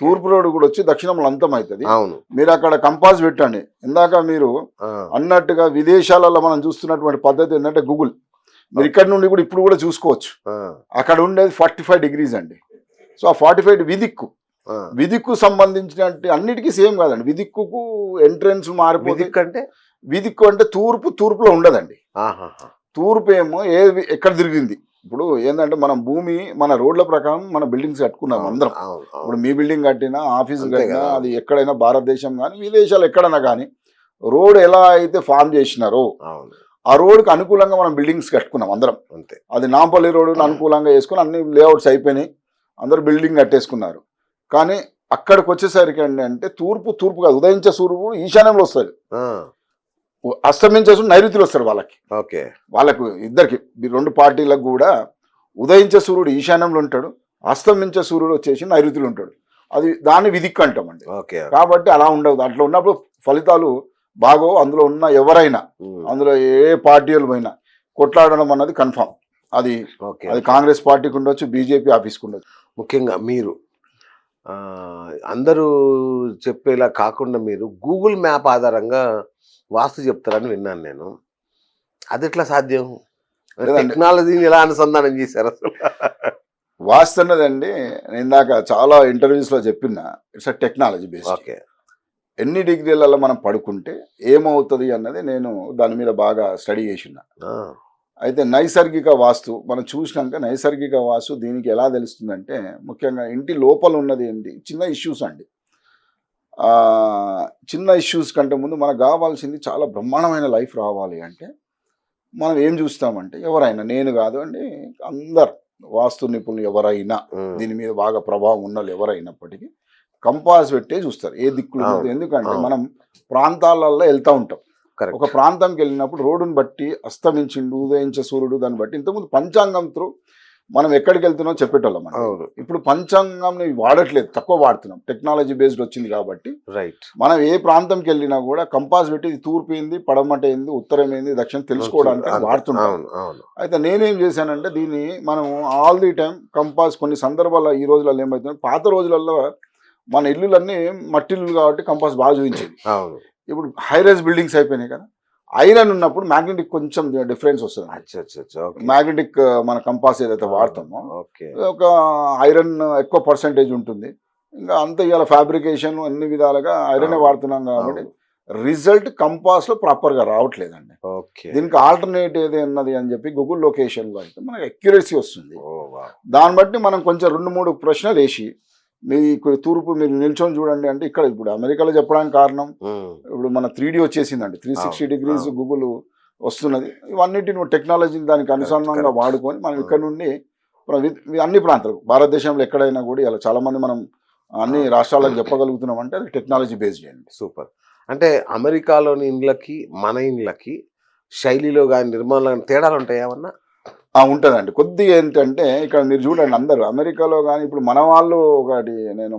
తూర్పు రోడ్ కూడా వచ్చి దక్షిణంలో అంతం అవుతుంది. మీరు అక్కడ కంపాస్ పెట్టండి. ఇందాక మీరు అన్నట్టుగా విదేశాలలో మనం చూస్తున్నటువంటి పద్ధతి ఏంటంటే గూగుల్, మీరు ఇక్కడ నుండి కూడా ఇప్పుడు కూడా చూసుకోవచ్చు. అక్కడ ఉండేది 45 డిగ్రీస్ అండి. సో ఆ 45 విదిక్కు సంబంధించిన అన్నిటికీ సేమ్ కాదండి. విదిక్కుకు ఎంట్రెన్స్ మారిపోతుంది. విదిక్కు అంటే తూర్పులో ఉండదండి. తూర్పు ఏమో ఎక్కడ తిరిగింది. ఇప్పుడు ఏంటంటే మన రోడ్ల ప్రకారం మన బిల్డింగ్స్ కట్టుకున్నాం అందరం. ఇప్పుడు మీ బిల్డింగ్ కట్టినా, ఆఫీస్ కట్టినా, అది ఎక్కడైనా భారతదేశం కానీ విదేశాలు ఎక్కడైనా కానీ రోడ్ ఎలా అయితే ఫామ్ చేసినారో ఆ రోడ్కి అనుకూలంగా మనం బిల్డింగ్స్ కట్టుకున్నాం అందరం. అంతే. అది నాంపల్లి రోడ్డును అనుకూలంగా వేసుకుని అన్ని లేఅవుట్స్ అయిపోయినాయి, అందరూ బిల్డింగ్ కట్టేసుకున్నారు. కానీ అక్కడికి వచ్చేసరికి అంటే తూర్పు కాదు, ఉదయించే సూర్యుడు ఈశాన్యంలో వస్తుంది, అస్తమించే సూర్యుడు నైరుతిలో వస్తారు వాళ్ళకి. వాళ్ళకు ఇద్దరికి 2 పార్టీలకు కూడా ఉదయించే సూర్యుడు ఈశాన్యంలో ఉంటాడు, అస్తమించే సూర్యుడు వచ్చేసి నైరుతిలో ఉంటాడు. అది దాన్ని విదిక్కు అంటామండి. కాబట్టి అలా ఉండదు. అట్లా ఉన్నప్పుడు ఫలితాలు బాగో. అందులో ఉన్న ఎవరైనా, అందులో ఏ పార్టీలు పోయినా కొట్లాడడం అన్నది కన్ఫామ్. అది కాంగ్రెస్ పార్టీకి ఉండొచ్చు, బీజేపీ ఆఫీస్కి ఉండొచ్చు. ముఖ్యంగా మీరు అందరూ చెప్పేలా కాకుండా మీరు గూగుల్ మ్యాప్ ఆధారంగా వాస్తు చెప్తారని విన్నాను నేను. అది ఎట్లా సాధ్యం? టెక్నాలజీని ఎలా అనుసంధానం చేశారు అసలు? వాస్తు అన్నదండి నేను ఇందాక చాలా ఇంటర్వ్యూస్లో చెప్పిన ఇట్స్ టెక్నాలజీ బేస్డ్. ఎన్ని డిగ్రీలలో మనం పడుకుంటే ఏమవుతుంది అన్నది నేను దాని మీద బాగా స్టడీ చేసిన. అయితే నైసర్గిక వాస్తు మనం చూసినాక నైసర్గిక వాస్తు దీనికి ఎలా తెలుస్తుందంటే ముఖ్యంగా ఇంటి లోపల ఉన్నది ఏంటి చిన్న ఇష్యూస్ అండి. చిన్న ఇష్యూస్ కంటే ముందు మనకు కావాల్సింది చాలా బ్రహ్మాండమైన లైఫ్ రావాలి అంటే మనం ఏం చూస్తామంటే ఎవరైనా, నేను కాదు అండి, అందరు వాస్తు నిపుణులు ఎవరైనా దీని మీద బాగా ప్రభావం ఉన్నవాళ్ళు ఎవరైనప్పటికీ కంపాస్ పెట్టే చూస్తారు ఏ దిక్కులు. ఎందుకంటే మనం ప్రాంతాలలో వెళ్తూ ఉంటాం. ఒక ప్రాంతంకి వెళ్ళినప్పుడు రోడ్డును బట్టి అస్తమించిండు, ఉదయించే సూర్యుడు దాన్ని బట్టి ఇంతకుముందు పంచాంగం త్రూ మనం ఎక్కడికి వెళ్తున్నాం చెప్పేటోళ్ళం మనం. అవును. ఇప్పుడు పంచాంగంని వాడట్లేదు, తక్కువ వాడుతున్నాం. టెక్నాలజీ బేస్డ్ వచ్చింది కాబట్టి రైట్. మనం ఏ ప్రాంతంకి వెళ్ళినా కూడా కంపాస్ పెట్టి ఇది తూర్పు ఏంది, పడమట ఏంది, ఉత్తరం ఏంది, దక్షిణం తెలుసుకోవడానికి అంతే. వాడుతుంటాం. అవును, అవును. అయితే నేనేం చేశానంటే దీన్ని మనం ఆల్ ది టైం కంపాస్ కొన్ని సందర్భాల్లో ఈ రోజులలో ఏమవుతుంది, పాత రోజులలో మన ఇల్లులన్నీ మట్టి ఇల్లు కాబట్టి కంపాస్ బాగా చూపించేది. అవును. ఇప్పుడు హైరైజ్ బిల్డింగ్స్ అయిపోయినాయి కదా, ఐరన్ ఉన్నప్పుడు మ్యాగ్నెటిక్ కొంచెం డిఫరెన్స్ వస్తుంది. ఓకే. మ్యాగ్నెటిక్ మన కంపాస్ ఏదైతే వాడతామో ఓకే. ఒక ఐరన్ ఎక్కువ పర్సంటేజ్ ఉంటుంది. ఇంకా అంత ఇవాళ ఫ్యాబ్రికేషన్ అన్ని విధాలుగా ఐరనే వాడుతున్నాం కాబట్టి రిజల్ట్ కంపాస్ లో ప్రాపర్ గా రావట్లేదండి. ఓకే. దీనికి ఆల్టర్నేట్ ఏది అన్నది అని చెప్పి గూగుల్ లొకేషన్ లో అయితే మనకు అక్యురసీ వస్తుంది. ఓ వావ్. దాన్ని బట్టి మనం కొంచెం 2-3 ప్రశ్నలు వేసి మీకు తూర్పు మీరు నిల్చొని చూడండి అంటే ఇక్కడ ఇప్పుడు అమెరికాలో చెప్పడానికి కారణం ఇప్పుడు మన 3D వచ్చేసిందండి, 360 డిగ్రీస్ గూగుల్ వస్తున్నది. ఇవన్నిటిని టెక్నాలజీని దానికి అనుసంధానంగా వాడుకొని మనం ఇక్కడ నుండి అన్ని ప్రాంతాలు భారతదేశంలో ఎక్కడైనా కూడా ఇలా చాలా మంది మనం అన్ని రాష్ట్రాలకు చెప్పగలుగుతున్నాం అంటే అది టెక్నాలజీ బేస్డ్ అండి. సూపర్. అంటే అమెరికాలోని ఇండ్లకి మన ఇండ్లకి శైలిలో కానీ నిర్మాణంలో కానీ తేడాలు ఉంటాయి ఏమన్నా? ఉంటుందండి. కొద్దిగా ఏంటంటే ఇక్కడ మీరు చూడండి అందరూ అమెరికాలో కానీ ఇప్పుడు మన వాళ్ళు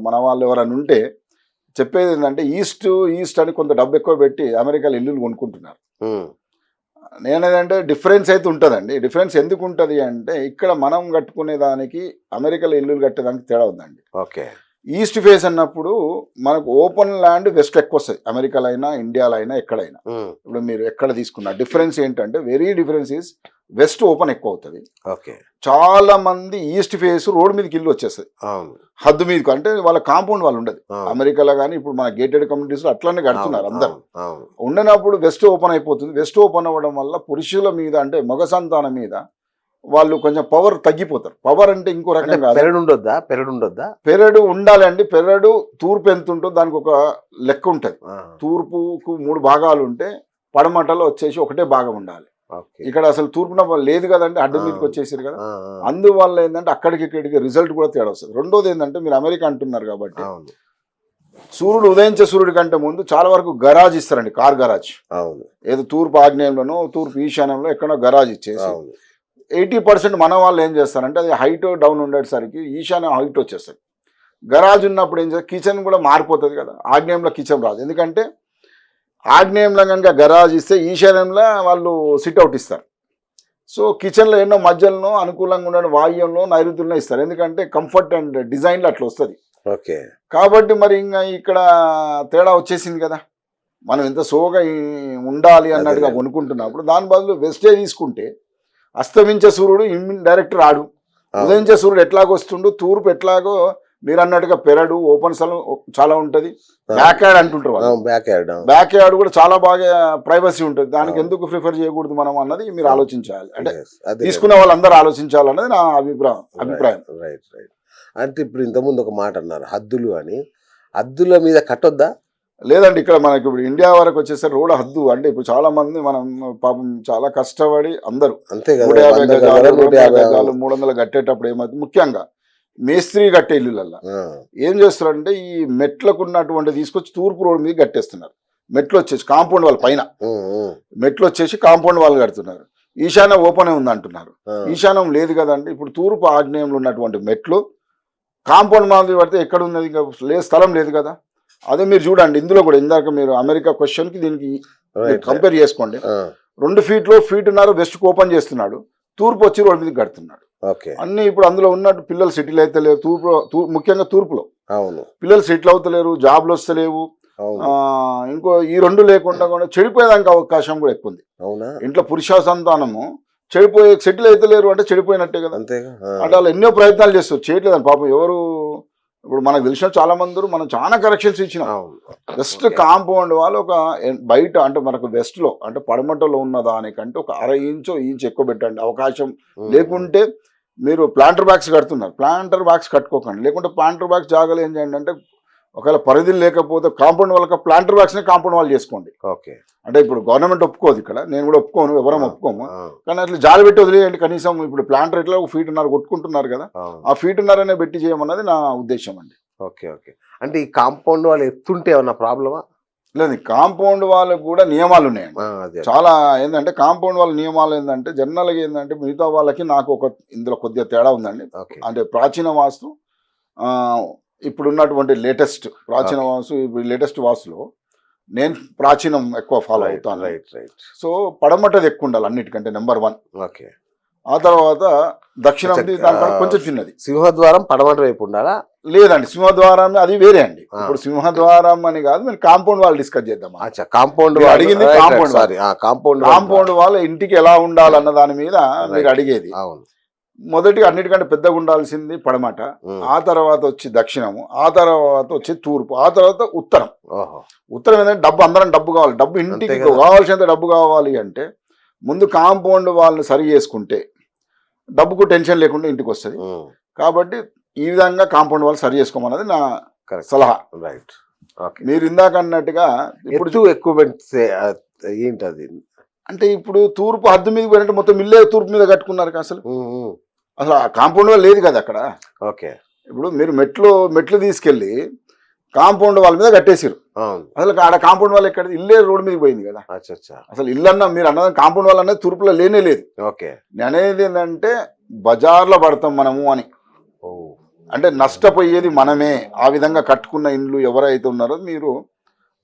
మన వాళ్ళు ఎవరైనా ఉంటే చెప్పేది ఏంటంటే ఈస్ట్ అని కొంత డబ్బు ఎక్కువ పెట్టి అమెరికాలో ఇల్లులు కొనుక్కుంటున్నారు. నేనేదంటే డిఫరెన్స్ అయితే ఉంటుందండి. డిఫరెన్స్ ఎందుకు ఉంటుంది అంటే ఇక్కడ మనం కట్టుకునే దానికి అమెరికాలో ఇల్లులు కట్టేదానికి తేడా ఉందండి. ఓకే. ఈస్ట్ ఫేస్ అన్నప్పుడు మనకు ఓపెన్ ల్యాండ్ వెస్ట్ ఎక్కువ వస్తుంది, అమెరికాలో అయినా ఇండియాలో అయినా ఎక్కడైనా. ఇప్పుడు మీరు ఎక్కడ తీసుకున్న డిఫరెన్స్ ఏంటంటే very difference is west open ఎక్కువ అవుతుంది. ఓకే. చాలా మంది ఈస్ట్ ఫేస్ రోడ్ మీదకి ఇల్లు వచ్చేస్తుంది, హద్దు మీదకి, అంటే వాళ్ళ కాంపౌండ్ వాళ్ళు ఉండదు. అమెరికాలో కానీ ఇప్పుడు మన గేటెడ్ కమ్యూనిటీస్ లో అట్లానే కడుతున్నారు అందరు. ఉండనప్పుడు వెస్ట్ ఓపెన్ అయిపోతుంది. వెస్ట్ ఓపెన్ అవ్వడం వల్ల పురుషుల మీద అంటే మగ సంతానం మీద వాళ్ళు కొంచెం పవర్ తగ్గిపోతారు. పవర్ అంటే ఇంకో రకంగా పెరడు ఉండాలి అండి. పెరడు తూర్పు ఎంత ఉంటుందో దానికి ఒక లెక్క ఉంటుంది. తూర్పుకు 3 భాగాలు ఉంటే పడమటలో వచ్చేసి ఒకటే భాగం ఉండాలి. ఇక్కడ అసలు తూర్పున లేదు కదండి, అడ్డు మీదకి వచ్చేసారు కదా. అందువల్ల ఏంటంటే అక్కడికి ఇక్కడికి రిజల్ట్ కూడా తేడా వస్తుంది. రెండోది ఏంటంటే మీరు అమెరికా అంటున్నారు కాబట్టి సూర్యుడు ఉదయించే సూర్యుడి కంటే ముందు చాలా వరకు గరాజ్ ఇస్తారండి, కార్ గరాజ్. ఏదో తూర్పు ఆగ్నేయంలోనో తూర్పు ఈశాన్యంలో ఎక్కడో గరాజ్ ఇచ్చేసి 80% మన వాళ్ళు ఏం చేస్తారంటే అది హైట్ డౌన్ ఉండేసరికి ఈశాన్యం హైట్ వచ్చేస్తుంది. గరాజ్ ఉన్నప్పుడు ఏం చేస్తారు, కిచెన్ కూడా మారిపోతుంది కదా, ఆగ్నేయంలో కిచెన్ రాదు. ఎందుకంటే ఆగ్నేయంలో కనుక గరాజ్ ఇస్తే ఈశాన్యంలో వాళ్ళు సిట్అవుట్ ఇస్తారు. సో కిచెన్లో ఎన్నో మధ్యలో అనుకూలంగా ఉండడం వాయువ్యంలో నైరుతుల్లో ఇస్తారు. ఎందుకంటే కంఫర్ట్ అండ్ డిజైన్లో అట్లా వస్తుంది. ఓకే. కాబట్టి మరి ఇంకా ఇక్కడ తేడా వచ్చేసింది కదా. మనం ఎంత సోగా ఉండాలి అన్నట్టుగా కొనుక్కుంటున్నప్పుడు దాని బదులు వెస్టే తీసుకుంటే అస్తమించే సూర్యుడు డైరెక్ట్ రాడు, ఉదయించే సూర్యుడు ఎట్లాగో వస్తుండు, తూర్పు ఎట్లాగో మీరు అన్నట్టుగా పెరడు ఓపెన్ స్థలం చాలా ఉంటుంది. బ్యాక్ యార్డ్ అంటుంటారు వాళ్ళు. బ్యాక్ యార్డ్ కూడా చాలా బాగా ప్రైవసీ ఉంటుంది. దానికి ఎందుకు ప్రిఫర్ చేయకూడదు మనం అన్నది మీరు ఆలోచించాలి. అంటే తీసుకునే వాళ్ళందరూ ఆలోచించాలన్నది నా అభిప్రాయం. అంటే ఇప్పుడు ఇంతకుముందు ఒక మాట అన్నారు హద్దులు అని, హద్దుల మీద కట్టొద్దా? లేదండి, ఇక్కడ మనకి ఇప్పుడు ఇండియా వరకు వచ్చేసరికి రోడ్ హద్దు అంటే ఇప్పుడు చాలా మంది మనం పాపం చాలా కష్టపడి అందరూ 150 గజాలు 300 కట్టేటప్పుడు ఏమవుతుంది, ముఖ్యంగా మేస్త్రి కట్టే ఇల్లులల్లా ఏం చేస్తారంటే ఈ మెట్లకు ఉన్నటువంటి తీసుకొచ్చి తూర్పు రోడ్ మీద కట్టేస్తున్నారు. మెట్లు వచ్చేసి కాంపౌండ్ వాళ్ళ పైన మెట్లు వచ్చేసి కాంపౌండ్ వాళ్ళు కడుతున్నారు. ఈశాన్యం ఓపెన్ ఉంది అంటున్నారు. ఈశాన్యం లేదు కదండి. ఇప్పుడు తూర్పు ఆగ్నేయంలో ఉన్నటువంటి మెట్లు కాంపౌండ్ మాదిరి పడితే ఎక్కడ ఉన్నది, ఇంకా స్థలం లేదు కదా. అదే మీరు చూడండి ఇందులో కూడా ఇందాక మీరు అమెరికా క్వశ్చన్కి దీనికి కంపేర్ చేసుకోండి. 2 ఫీట్లో ఫీటున్నర వెస్ట్కి ఓపెన్ చేస్తున్నాడు, తూర్పు వచ్చి రోడ్ మీద కడుతున్నాడు. అన్ని ఇప్పుడు అందులో ఉన్నట్టు పిల్లలు సెటిల్ అయితే లేరు. ముఖ్యంగా తూర్పులో పిల్లలు సెటిల్ అవుతలేరు, జాబ్లు వస్తలేవు. ఇంకో ఈ 2 లేకుండా కూడా చెడిపోయేదానికి అవకాశం కూడా ఎక్కువ ఉంది. ఇంట్లో పురుష సంతానము సెటిల్ అయితే లేరు అంటే చెడిపోయినట్టే కదా. అంటే వాళ్ళు ఎన్నో ప్రయత్నాలు చేస్తారు, చేయట్లేదని పాపం ఎవరు. ఇప్పుడు మనకు తెలిసిన చాలా మంది మనం చాలా కరెక్షన్స్ ఇచ్చినాం. జస్ట్ కాంపౌండ్ వాళ్ళు ఒక బయట అంటే మనకు వెస్ట్ లో అంటే పడమటలో ఉన్న దానికంటే ఒక 1/2 ఇంచ్ ఎక్కువ పెట్టండి అవకాశం. లేకుంటే మీరు ప్లాంటర్ బ్యాగ్స్ కడుతున్నారు, ప్లాంటర్ బ్యాగ్స్ కట్టుకోకండి. లేకుంటే ప్లాంటర్ బ్యాగ్స్ జాగాలు ఏం చేయండి అంటే ఒకవేళ పరిధులు లేకపోతే కాంపౌండ్ వాళ్ళకి ప్లాంటర్ బ్యాగ్స్ ని కాంపౌండ్ వాళ్ళు చేసుకోండి. అంటే ఇప్పుడు గవర్నమెంట్ ఒప్పుకోదు, ఇక్కడ నేను కూడా ఒప్పుకోను, ఎవరం ఒప్పుకోము. కానీ అట్లా జాలి పెట్టి వదిలేయండి కనీసం. ఇప్పుడు ప్లాంటర్ ఎట్లా 1 ఫీట్ కొట్టుకుంటున్నారు కదా, ఆ 1 ఫీట్ అనే పెట్టి చేయమన్నది నా ఉద్దేశం అండి. ఓకే. అంటే ఈ కాంపౌండ్ వాళ్ళు ఎత్తుంటే ఏమన్నా ప్రాబ్లమా? లేదు కాంపౌండ్ వాళ్ళకు కూడా నియమాలు ఉన్నాయండి. అదే. చాలా ఏంటంటే కాంపౌండ్ వాళ్ళ నియమాలు ఏంటంటే జనరల్గా ఏంటంటే మిగతా వాళ్ళకి నాకు ఒక ఇందులో కొద్దిగా తేడా ఉందండి. ఓకే. అంటే ప్రాచీన వాస్తు ఆ, ఇప్పుడున్నటువంటి లేటెస్ట్ ప్రాచీన Okay. వాస్తు ఇప్పుడు లేటెస్ట్ వాస్తులో నేను ప్రాచీనం ఎక్కువ ఫాలో రైట్ అవుతాను. Right right. సో పడమటది ఎక్కువ ఉండాలి అన్నిటికంటే నెంబర్ 1. ఓకే. ఆ తర్వాత దక్షిణంది అచ్చా, దానికన్నా కొంచెం చిన్నది. సింహద్వారం పడమటి వైపు ఉండాలా? లేదండి సింహద్వారం అది వేరే అండి. ఆ. ఇప్పుడు సింహద్వారం అని కాదు, మేము కాంపౌండ్ వాళ్ళు డిస్కస్ చేద్దాం. అచ్చా, కాంపౌండ్ మీరు అడిగింది compound సారీ, కాంపౌండ్ కాంపౌండ్ వాళ్ళ ఇంటికి ఎలా ఉండాలన్న దాని మీద మీరు అడిగేది. అవును. మొదటిగా అన్నిటికంటే పెద్దగా ఉండాల్సింది పడమట, ఆ తర్వాత వచ్చి దక్షిణము, ఆ తర్వాత వచ్చి తూర్పు, ఆ తర్వాత ఉత్తరం. ఓహో. ఉత్తరం ఏంటంటే డబ్బు, అందరం డబ్బు కావాలి, డబ్బు ఇంటికి అంతే కదా. కావాల్సినంత డబ్బు కావాలి అంటే ముందు కాంపౌండ్ వాళ్ళని సరి చేసుకుంటే డబ్బుకు టెన్షన్ లేకుండా ఇంటికి వస్తుంది. కాబట్టి ఈ విధంగా కాంపౌండ్ వాళ్ళు సరి చేసుకోమన్నది నా సలహా. రైట్. ఓకే. మీరు ఇందాక అన్నట్టుగా ఇప్పుడు ఇప్పుడు ఎక్కువ పెడితే ఏంటది? అంటే ఇప్పుడు తూర్పు హద్దు మీద పోయినట్టు మొత్తం ఇల్లే తూర్పు మీద కట్టుకున్నారు కదా. అసలు అసలు ఆ కాంపౌండ్ వాళ్ళు లేదు కదా అక్కడ. ఓకే. ఇప్పుడు మీరు మెట్లు తీసుకెళ్ళి కాంపౌండ్ వాళ్ళ మీద కట్టేసారు. అవును. అసలు ఆడ కాంపౌండ్ వాళ్ళు ఎక్కడ, ఇల్లే రోడ్డు మీద పోయింది కదా. అచ్చా. అసలు ఇల్లు అన్న మీరు అన్నది కాంపౌండ్ వాళ్ళు అనేది తూర్పులో లేనే లేదు. ఓకే. నేను అనేది ఏంటంటే బజార్లో పడతాం మనము అని, ఓ. అంటే నష్టపోయేది మనమే. ఆ విధంగా కట్టుకున్న ఇండ్లు ఎవరైతే ఉన్నారో మీరు,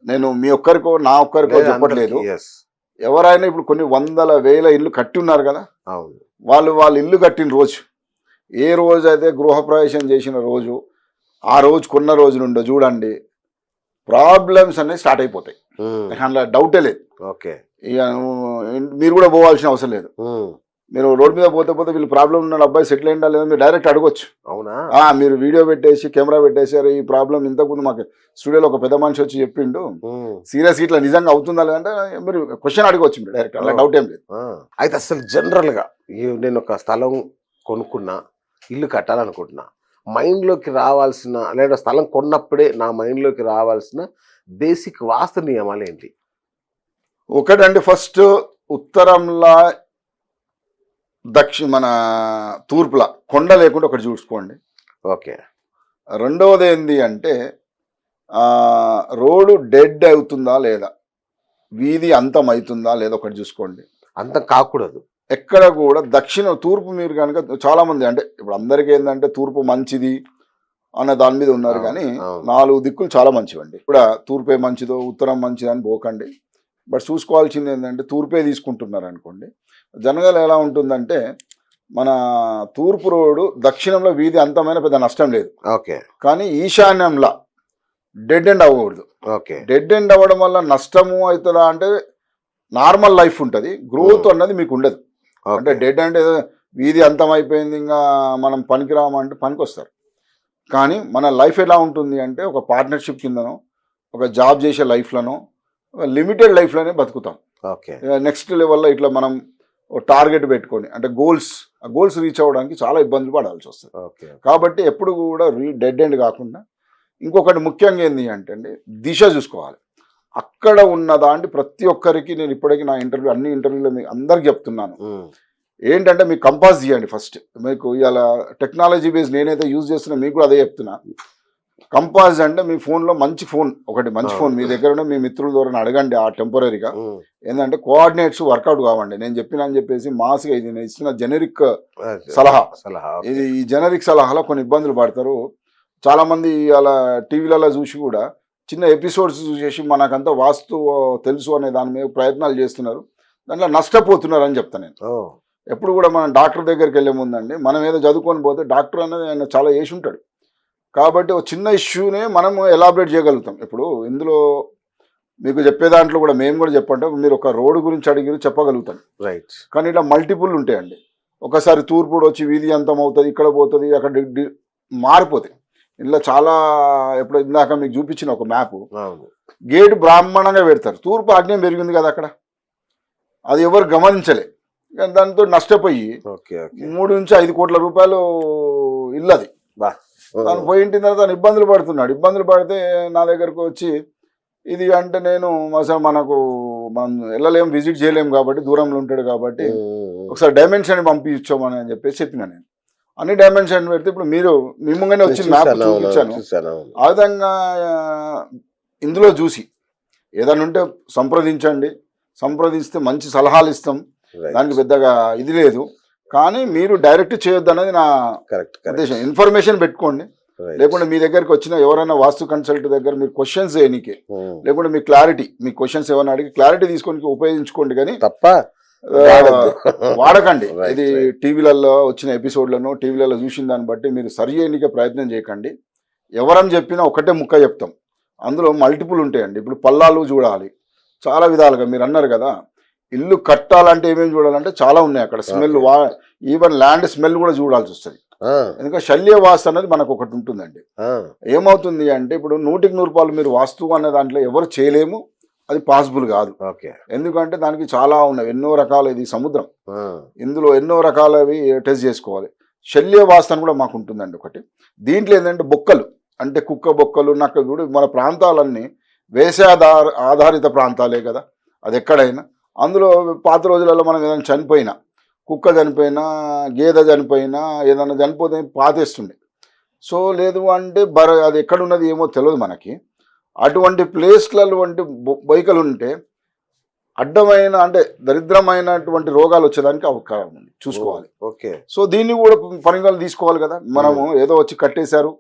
నేను మీ ఒక్కరికో నా ఒక్కరికో చెప్పట్లేదు. ఎవరైనా ఇప్పుడు కొన్ని వందల వేల ఇల్లు కట్టి ఉన్నారు కదా. అవును. వాళ్ళు ఇల్లు కట్టిన రోజు, ఏ రోజు అయితే గృహప్రవేశం చేసిన రోజు, ఆ రోజు కొన్న రోజు నుండి చూడండి ప్రాబ్లమ్స్ అనేవి స్టార్ట్ అయిపోతాయి. అందులో డౌటే లేదు. ఓకే. ఇక మీరు కూడా పోవాల్సిన అవసరం లేదు. మీరు రోడ్ మీద పోతే వీళ్ళు ప్రాబ్లం ఉన్న అబ్బాయి సెటిల్ అయిందా లేదా మీరు డైరెక్ట్ అడగొచ్చు. అవునా? మీరు వీడియో పెట్టేసి కెమెరా పెట్టేసారు, ఈ ప్రాబ్లం ఇంతకుముందు మాకు స్టూడియోలో ఒక పెద్ద మనిషి వచ్చి చెప్పిండు, సీరియస్ ఇట్లా నిజంగా అవుతుందా లేదంటే మీరు క్వశ్చన్ అడగవచ్చు మీరు డైరెక్ట్, అలా డౌట్ ఏం లేదు. అయితే అసలు జనరల్ గా నేను ఒక స్థలం కొనుక్కున్నా, ఇల్లు కట్టాలనుకుంటున్నా, మైండ్లోకి రావాల్సిన లేదా స్థలం కొన్నప్పుడే నా మైండ్లోకి రావాల్సిన బేసిక్ వాస్తు నియమాలు ఏంటి? ఒకటండి, ఫస్ట్ ఉత్తరంలా మన తూర్పులా కొండ లేకుండా ఒకటి చూసుకోండి. ఓకే. రెండవది ఏంది అంటే రోడ్డు డెడ్ అవుతుందా లేదా, వీధి అంతం అవుతుందా లేదా ఒకటి చూసుకోండి. అంతం కాకూడదు ఎక్కడ కూడా. తూర్పు మీరు కనుక చాలా మంది అంటే ఇప్పుడు అందరికీ ఏంటంటే తూర్పు మంచిది అన్న దాని మీద ఉన్నారు, కానీ 4 దిక్కులు చాలా మంచివండి. ఇప్పుడు తూర్పే మంచిదో ఉత్తరం మంచిదో అని పోకండి. బట్ చూసుకోవాల్సింది ఏంటంటే తూర్పే తీసుకుంటున్నారు అనుకోండి, జనరల్ ఎలా ఉంటుందంటే మన తూర్పు రోడ్డు దక్షిణంలో వీధి అంతమైన పెద్ద నష్టం లేదు. ఓకే. కానీ ఈశాన్యంలో డెడ్ ఎండ్ అవ్వకూడదు. ఓకే. డెడ్ ఎండ్ అవ్వడం వల్ల నష్టము అవుతుందా అంటే నార్మల్ లైఫ్ ఉంటుంది, గ్రోత్ అన్నది మీకు ఉండదు. అంటే డెడ్ అంటే వీధి అంతం అయిపోయింది ఇంకా మనం పనికిరామంటే పనికి వస్తారు. కానీ మన లైఫ్ ఎలా ఉంటుంది అంటే ఒక పార్ట్నర్షిప్ కిందనో, ఒక జాబ్ చేసే లైఫ్లోనో, లిమిటెడ్ లైఫ్లోనే బతుకుతాం. ఓకే. నెక్స్ట్ లెవెల్లో ఇట్లా మనం టార్గెట్ పెట్టుకొని అంటే గోల్స్ రీచ్ అవ్వడానికి చాలా ఇబ్బందులు పడాల్సి వస్తుంది. ఓకే. కాబట్టి ఎప్పుడు కూడా డెడ్ ఎండ్ కాకుండా ఇంకొకటి ముఖ్యంగా ఏంటి అంటే దిశ చూసుకోవాలి. అక్కడ ఉన్నదాంటి ప్రతి ఒక్కరికి నేను ఇప్పటికీ నా అన్ని ఇంటర్వ్యూలో మీకు అందరికి చెప్తున్నాను ఏంటంటే మీకు కంపాస్ తీయండి. ఫస్ట్ మీకు ఇవాళ టెక్నాలజీ బేస్ నేనైతే యూజ్ చేస్తున్నా మీకు కూడా అదే చెప్తున్నా. కంపాస్ అంటే మీ ఫోన్లో మంచి ఫోన్ మీ దగ్గర ఉన్న మీ మిత్రుల ద్వారా అడగండి. ఆ టెంపరీగా ఏంటంటే కోఆర్డినేట్స్ వర్కౌట్ కావండి. నేను చెప్పిన అని చెప్పేసి మాస్గా ఇది నేను ఇస్తున్న జెనరిక్ సలహా. ఇది ఈ జెనరిక్ సలహాలో కొన్ని ఇబ్బందులు పడతారు చాలా మంది. అలా టీవీలలో చూసి కూడా చిన్న ఎపిసోడ్స్ చూసేసి మనకంతా వాస్తు తెలుసు అనే దాని మీద ప్రయత్నాలు చేస్తున్నారు, దాంట్లో నష్టపోతున్నారు అని చెప్తాను నేను. ఎప్పుడు కూడా మనం డాక్టర్ దగ్గరికి వెళ్ళే ముందండి మనం ఏదో చదువుకొని పోతే డాక్టర్ అనేది ఆయన చాలా వేసి ఉంటాడు. కాబట్టి ఒక చిన్న ఇష్యూనే మనం ఎలాబరేట్ చేయగలుగుతాం. ఇప్పుడు ఇందులో మీకు చెప్పే దాంట్లో కూడా మేము కూడా చెప్పంటే మీరు ఒక రోడ్డు గురించి అడిగి చెప్పగలుగుతాం, రైట్. కానీ ఇలా మల్టిపుల్ ఉంటాయండి. ఒకసారి తూర్పుడు వచ్చి వీధి అంతం అవుతుంది, ఇక్కడ పోతుంది, అక్కడ మారిపోతాయి. ఇందులో చాలా ఎప్పుడు ఇందాక మీకు చూపించిన ఒక మ్యాప్ గేట్ బ్రాహ్మణంగా పెడతారు, తూర్పు ఆగ్నేయం పెరిగింది కదా అక్కడ, అది ఎవరు గమనించలే. దాంతో నష్టపోయి 3 నుంచి 5 కోట్ల రూపాయలు ఇల్లు అది. తను పోయిన తర్వాత తను ఇబ్బందులు పడుతున్నాడు. ఇబ్బందులు పడితే నా దగ్గరకు వచ్చి ఇది అంటే నేను అసలు మనం వెళ్ళలేము, విజిట్ చేయలేము కాబట్టి దూరంలో ఉంటాడు కాబట్టి ఒకసారి డైమెన్షన్ పంపించామని అని చెప్పేసి చెప్పిన నేను. అన్ని డైమెన్షన్ పెడితే ఇప్పుడు మీరు మిమ్మల్ని వచ్చిన మ్యాప్ చూపించాను. ఆ విధంగా ఇందులో చూసి ఏదైనా ఉంటే సంప్రదించండి, సంప్రదిస్తే మంచి సలహాలు ఇస్తాం, దానికి పెద్దగా ఇది లేదు. కానీ మీరు డైరెక్ట్ చేయొద్దు అనేది నా కరెక్ట్ ఉద్దేశం. ఇన్ఫర్మేషన్ పెట్టుకోండి, లేకుంటే మీ దగ్గరికి వచ్చిన ఎవరైనా వాస్తు కన్సల్ట్ దగ్గర మీరు క్వశ్చన్స్ చేయనీకి, లేకుంటే మీ క్లారిటీ, మీ క్వశ్చన్స్ ఏమైనా అడిగి క్లారిటీ తీసుకొని ఉపయోగించుకోండి, కానీ తప్ప వాడకండి. ఇది టీవీలలో వచ్చిన ఎపిసోడ్లను టీవీలలో చూసిన దాన్ని బట్టి మీరు సరి చేయనికే ప్రయత్నం చేయకండి. ఎవరని చెప్పినా ఒకటే ముక్క చెప్తాం, అందులో మల్టిపుల్ ఉంటాయండి. ఇప్పుడు పల్లాలు చూడాలి చాలా విధాలుగా, మీరు అన్నారు కదా ఇల్లు కట్టాలంటే ఏమేమి చూడాలంటే చాలా ఉన్నాయి అక్కడ. స్మెల్, ఈవెన్ ల్యాండ్ స్మెల్ కూడా చూడాల్సి వస్తుంది. ఎందుకంటే శల్య వాస్తు అనేది మనకు ఒకటి ఉంటుందండి. ఏమవుతుంది అంటే ఇప్పుడు 100% మీరు వాస్తువు అనే దాంట్లో ఎవరు చేయలేము, అది పాసిబుల్ కాదు. ఎందుకంటే దానికి చాలా ఉన్నాయి, ఎన్నో రకాల, ఇది సముద్రం, ఇందులో ఎన్నో రకాలవి టెస్ట్ చేసుకోవాలి. శల్య వాస్తు అని కూడా మాకు ఉంటుందండి ఒకటి. దీంట్లో ఏంటంటే బొక్కలు, అంటే కుక్క బొక్కలు, నక్క కూడా మన ప్రాంతాలన్నీ ఆధారిత ప్రాంతాలే కదా, అది ఎక్కడైనా. అందులో పాత రోజులలో మనం ఏదైనా చనిపోయినా, కుక్క చనిపోయినా, గేదె చనిపోయినా, ఏదైనా చనిపోతే పాతేస్తుండే. సో లేదు అంటే అది ఎక్కడున్నది ఏమో తెలియదు మనకి. అటువంటి ప్లేస్లలో వంటి బొయ్కలు ఉంటే అడ్డమైన, అంటే దరిద్రమైనటువంటి రోగాలు వచ్చేదానికి అవకాశం ఉంది, చూసుకోవాలి. సో దీన్ని కూడా పరిగణలు తీసుకోవాలి కదా. మనము ఏదో వచ్చి కట్టేశారు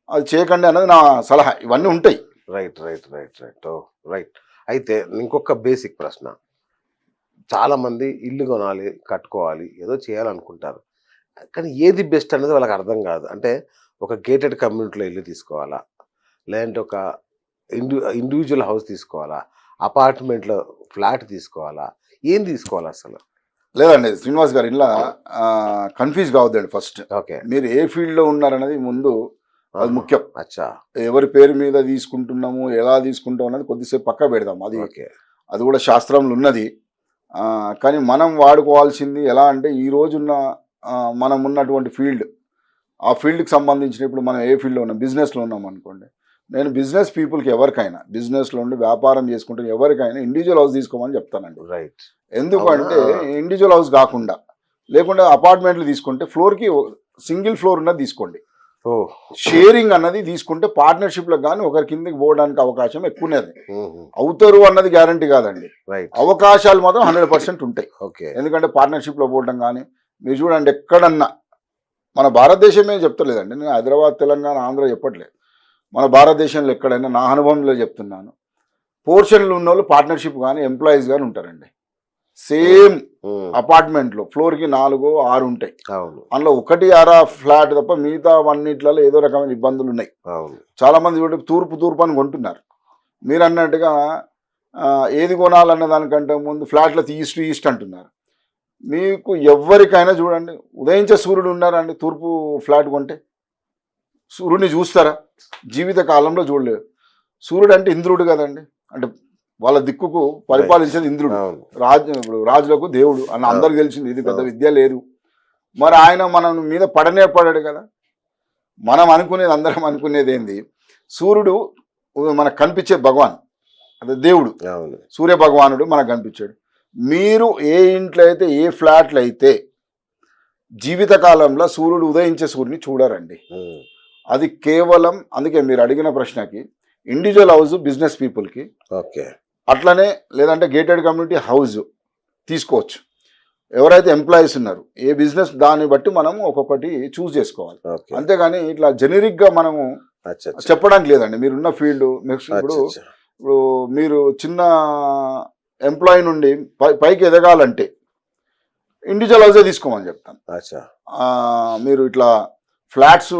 అది చేయకండి అన్నది నా సలహా. ఇవన్నీ ఉంటాయి. రైట్. అయితే ఇంకొక బేసిక్ ప్రశ్న, చాలా మంది ఇల్లు కొనాలి, కట్టుకోవాలి, ఏదో చేయాలనుకుంటారు, కానీ ఏది బెస్ట్ అనేది వాళ్ళకి అర్థం కాదు. అంటే ఒక గేటెడ్ కమ్యూనిటీలో ఇల్లు తీసుకోవాలా, లేదంటే ఒక ఇండివిజువల్ హౌస్ తీసుకోవాలా, అపార్ట్మెంట్లో ఫ్లాట్ తీసుకోవాలా, ఏం తీసుకోవాలి అసలు? లేదండి శ్రీనివాస్ గారు, ఇలా కన్ఫ్యూజ్ కావద్దండి. ఫస్ట్ మీరు ఏ ఫీల్డ్లో ఉన్నారనేది ముందు అది ముఖ్యం. ఎవరి పేరు మీద తీసుకుంటున్నాము, ఎలా తీసుకుంటాం అన్నది కొద్దిసేపు పక్క పెడదాం. అది కూడా శాస్త్రంలో ఉన్నది. కానీ మనం వాడుకోవాల్సింది ఎలా అంటే ఈ రోజున్న మనం ఉన్నటువంటి ఫీల్డ్, ఆ ఫీల్డ్కి సంబంధించిన, ఇప్పుడు మనం ఏ ఫీల్డ్లో ఉన్నాం, బిజినెస్లో ఉన్నాం అనుకోండి. నేను బిజినెస్ పీపుల్కి ఎవరికైనా, బిజినెస్లో ఉండి వ్యాపారం చేసుకుంటే ఎవరికైనా ఇండివిజువల్ హౌస్ తీసుకోమని చెప్తానండి. ఎందుకంటే ఇండివిజువల్ హౌస్ కాకుండా, లేకుంటే అపార్ట్మెంట్లు తీసుకుంటే ఫ్లోర్కి సింగిల్ ఫ్లోర్ ఉన్నది తీసుకోండి. షేరింగ్ అన్నది తీసుకుంటే పార్ట్నర్షిప్లో కానీ ఒకరి కిందకి పోవడానికి అవకాశం ఎక్కువనేది. అవుతారు అన్నది గ్యారంటీ కాదండి, అవకాశాలు మాత్రం 100% ఉంటాయి. ఎందుకంటే పార్ట్నర్షిప్లో పోవడం కానీ, మీరు చూడండి ఎక్కడన్నా, మన భారతదేశమే చెప్తలేదండి, నేను హైదరాబాద్, తెలంగాణ, ఆంధ్ర చెప్పట్లేదు, మన భారతదేశంలో ఎక్కడైనా నా అనుభవంలో చెప్తున్నాను. పోర్షన్లు ఉన్న వాళ్ళు పార్ట్నర్షిప్ కానీ ఎంప్లాయీస్ కానీ ఉంటారండి. సేమ్ అపార్ట్మెంట్లో ఫ్లోర్కి 4-6 ఉంటాయి. అందులో 1-6 ఫ్లాట్ తప్ప మిగతా అన్నిట్లలో ఏదో రకమైన ఇబ్బందులు ఉన్నాయి. చాలా మంది చూడండి తూర్పు అని కొంటున్నారు. మీరు అన్నట్టుగా ఏది కొనాలన్న దానికంటే ముందు ఫ్లాట్ల ఈస్ట్ అంటున్నారు. మీకు ఎవరికైనా చూడండి, ఉదయించే సూర్యుడు ఉన్నారండి తూర్పు ఫ్లాట్ కొంటే? సూర్యుడిని చూస్తారా? జీవిత కాలంలో చూడలేదు. సూర్యుడు అంటే ఇంద్రుడు కదండి, అంటే వాళ్ళ దిక్కుకు పరిపాలించేది ఇంద్రుడు. ఇప్పుడు రాజులకు దేవుడు అన్న అందరికి తెలిసింది, ఇది పెద్ద విద్య లేదు. మరి ఆయన మనం మీద పడడు కదా. మనం అనుకునేది, అందరం అనుకునేది ఏంది, సూర్యుడు మనకు కనిపించే భగవాన్, అదే దేవుడు, సూర్య భగవానుడు మనకు కనిపించాడు. మీరు ఏ ఇంట్లో అయితే, ఏ ఫ్లాట్లు అయితే జీవితకాలంలో సూర్యుడు ఉదయించే సూర్యుని చూడరండి. అది కేవలం, అందుకే మీరు అడిగిన ప్రశ్నకి ఇండివిజువల్ హౌస్ బిజినెస్ పీపుల్కి, అట్లనే లేదంటే గేటెడ్ కమ్యూనిటీ హౌస్ తీసుకోవచ్చు. ఎవరైతే ఎంప్లాయీస్ ఉన్నారు, ఏ బిజినెస్, దాన్ని బట్టి మనము ఒక్కొక్కటి చూస్ చేసుకోవాలి. అంతేగాని ఇట్లా జెనరిక్గా మనము చెప్పడానికి లేదండి. మీరున్న ఫీల్డ్, ఇప్పుడు మీరు చిన్న ఎంప్లాయీ నుండి పైకి ఎదగాలంటే ఇండివిజువల్ హౌసే తీసుకోమని చెప్తాను. మీరు ఇట్లా ఫ్లాట్స్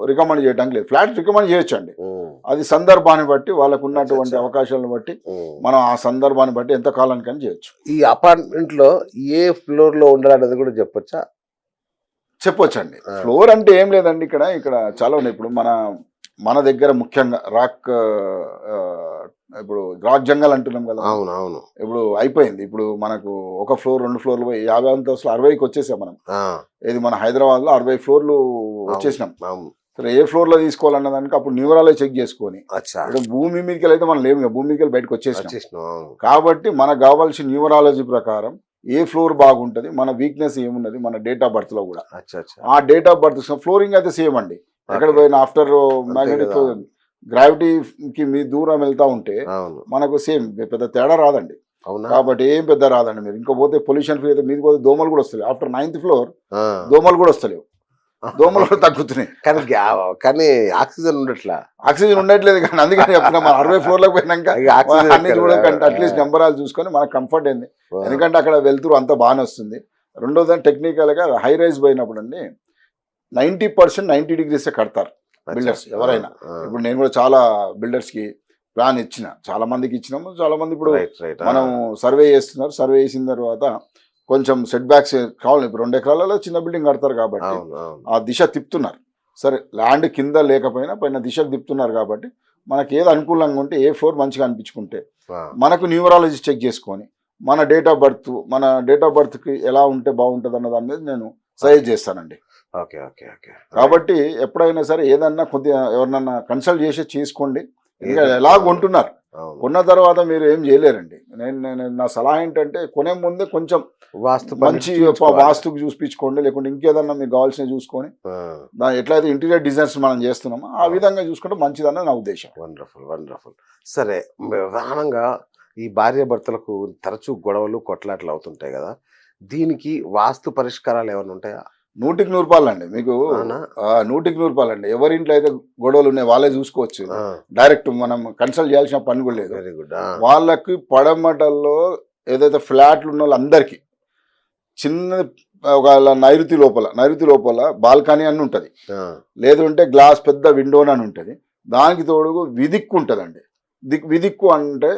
రికమెండ్ చేయడానికి లేదు. ఫ్లాట్స్ రికమెండ్ చేయొచ్చండి, అది సందర్భాన్ని బట్టి, వాళ్ళకు ఉన్నటువంటి అవకాశాలను బట్టి మనం ఆ సందర్భాన్ని బట్టి ఎంత కాలానికని చేయొచ్చు. ఈ అపార్ట్మెంట్లో ఏ ఫ్లోర్లో ఉండాలనేది కూడా చెప్పొచ్చండి. ఫ్లోర్ అంటే ఏం లేదండి, ఇక్కడ చాలా ఉన్నాయి. ఇప్పుడు మన దగ్గర ముఖ్యంగా ఇప్పుడు రాక్ జంగల్ అంటున్నాం కదా. అవును. ఇప్పుడు అయిపోయింది. ఇప్పుడు మనకు 1 ఫ్లోర్ 2 ఫ్లోర్లు 50 అంతస్తులు 60కి వచ్చేసాం మనం. ఇది మన హైదరాబాద్లో 60 ఫ్లోర్లు వచ్చేసినాం. సరే ఏ ఫ్లోర్లో తీసుకోవాలన్న దానికి అప్పుడు న్యూమరాలజీ చెక్ చేసుకొని, ఇప్పుడు భూమి మీదకి అయితే మనం లేము, భూమి మీదకి బయటకు వచ్చేసినాం. కాబట్టి మనకు కావాల్సిన న్యూమరాలజీ ప్రకారం ఏ ఫ్లోర్ బాగుంటుంది, మన వీక్నెస్ ఏమున్నది, మన డేట్ ఆఫ్ బర్త్లో కూడా ఆ డేట్ ఆఫ్ బర్త్ ఫ్లోరింగ్ అయితే సేమ్ అండి. ఎక్కడ పోయిన ఆఫ్టర్ మ్యాగ్నెటిక్ గ్రావిటీకి మీ దూరం వెళ్తా ఉంటే అవును. మనకు సేమ్ పెద్ద తేడా రాదండి. అవునా? కాబట్టి ఏం పెద్ద రాదండి. మీరు ఇంకా పోతే పొల్యూషన్ ఫ్రీ అయితే మీది పోతే దోమలు కూడా వస్తలేవు. ఆఫ్టర్ 9th ఫ్లోర్ ఆ! దోమలు కూడా వస్తలేవు. దోమలు కూడా తగ్గుతున్నాయి. కానీ కానీ ఆక్సిజన్ ఉండట్లా. ఆక్సిజన్ ఉండట్లేదు కానీ అందుకని చెప్తున్నా మనం 60 ఫ్లోర్లకు పోయినాక ఇక ఆక్సిజన్ అన్ని ఎక్కడ? చూడకంటే అట్లీస్ట్ నెంబరాలు చూసుకొని మనకు కంఫర్ట్ అయింది. ఎందుకంటే అక్కడ వెళ్తురు అంత బాగానే వస్తుంది. రెండోది టెక్నికల్గా హై రైజ్ పోయినప్పుడు అండి 90% 90 degrees కడతారు బిల్డర్స్ ఎవరైనా. ఇప్పుడు నేను కూడా చాలా బిల్డర్స్కి ప్లాన్ ఇచ్చిన, చాలా మందికి ఇచ్చినాము. చాలా మంది ఇప్పుడు మనం సర్వే చేస్తున్నారు. సర్వే చేసిన తర్వాత కొంచెం సెట్ బ్యాక్స్ కావాలి. ఇప్పుడు 2 ఎకరాలలో చిన్న బిల్డింగ్ కడతారు కాబట్టి ఆ దిశ తిప్పుతున్నారు. సరే ల్యాండ్ కింద లేకపోయినా పైన దిశకు తిప్పుతున్నారు కాబట్టి మనకి ఏది అనుకూలంగా ఉంటే ఏ ఫ్లోర్ మంచిగా అనిపించుకుంటే మనకు న్యూమరాలజీ చెక్ చేసుకొని మన డేట్ ఆఫ్ బర్త్కి ఎలా ఉంటే బాగుంటుంది అన్న దాని మీద నేను సజెస్ట్ చేస్తానండి. Okay okay okay. కాబట్టి ఎప్పుడైనా సరే ఏదన్నా కొద్దిగా ఎవరినన్నా కన్సల్ట్ చేసి చేసుకోండి. ఇంకా ఎలా కొంటున్నారు, కొన్న తర్వాత మీరు ఏం చేయలేరండి. నేను నా సలహా ఏంటంటే కొనే ముందే కొంచెం మంచి వాస్తుకు చూపించుకోండి, లేకుంటే ఇంకేదన్నా మీకు కావాల్సిన చూసుకొని ఎట్లయితే ఇంటీరియర్ డిజైన్స్ మనం చేస్తున్నామో ఆ విధంగా చూసుకుంటే మంచిదన్న నా ఉద్దేశం. Wonderful wonderful. సరే, ప్రధానంగా ఈ భార్య భర్తలకు తరచూ గొడవలు కొట్లాట్లు అవుతుంటాయి కదా, దీనికి వాస్తు పరిష్కారాలు ఏమైనా ఉంటాయా? 100కి 100 రూపాయలు అండి. మీకు 100కి 100 రూపాయలు అండి. ఎవరింట్లో అయితే గొడవలు ఉన్నాయి వాళ్ళే చూసుకోవచ్చు. డైరెక్ట్ మనం కన్సల్ట్ చేయాల్సిన పని కూడా లేదు. Very good. వాళ్ళకి పడమటల్లో ఏదైతే ఫ్లాట్లు ఉన్న వాళ్ళందరికీ చిన్న ఒక నైరుతి లోపల బాల్కనీ అని ఉంటుంది, లేదంటే గ్లాస్ పెద్ద విండోన్ అని ఉంటుంది. దానికి తోడుగు విదిక్కు ఉంటుందండి. విదిక్కు అంటే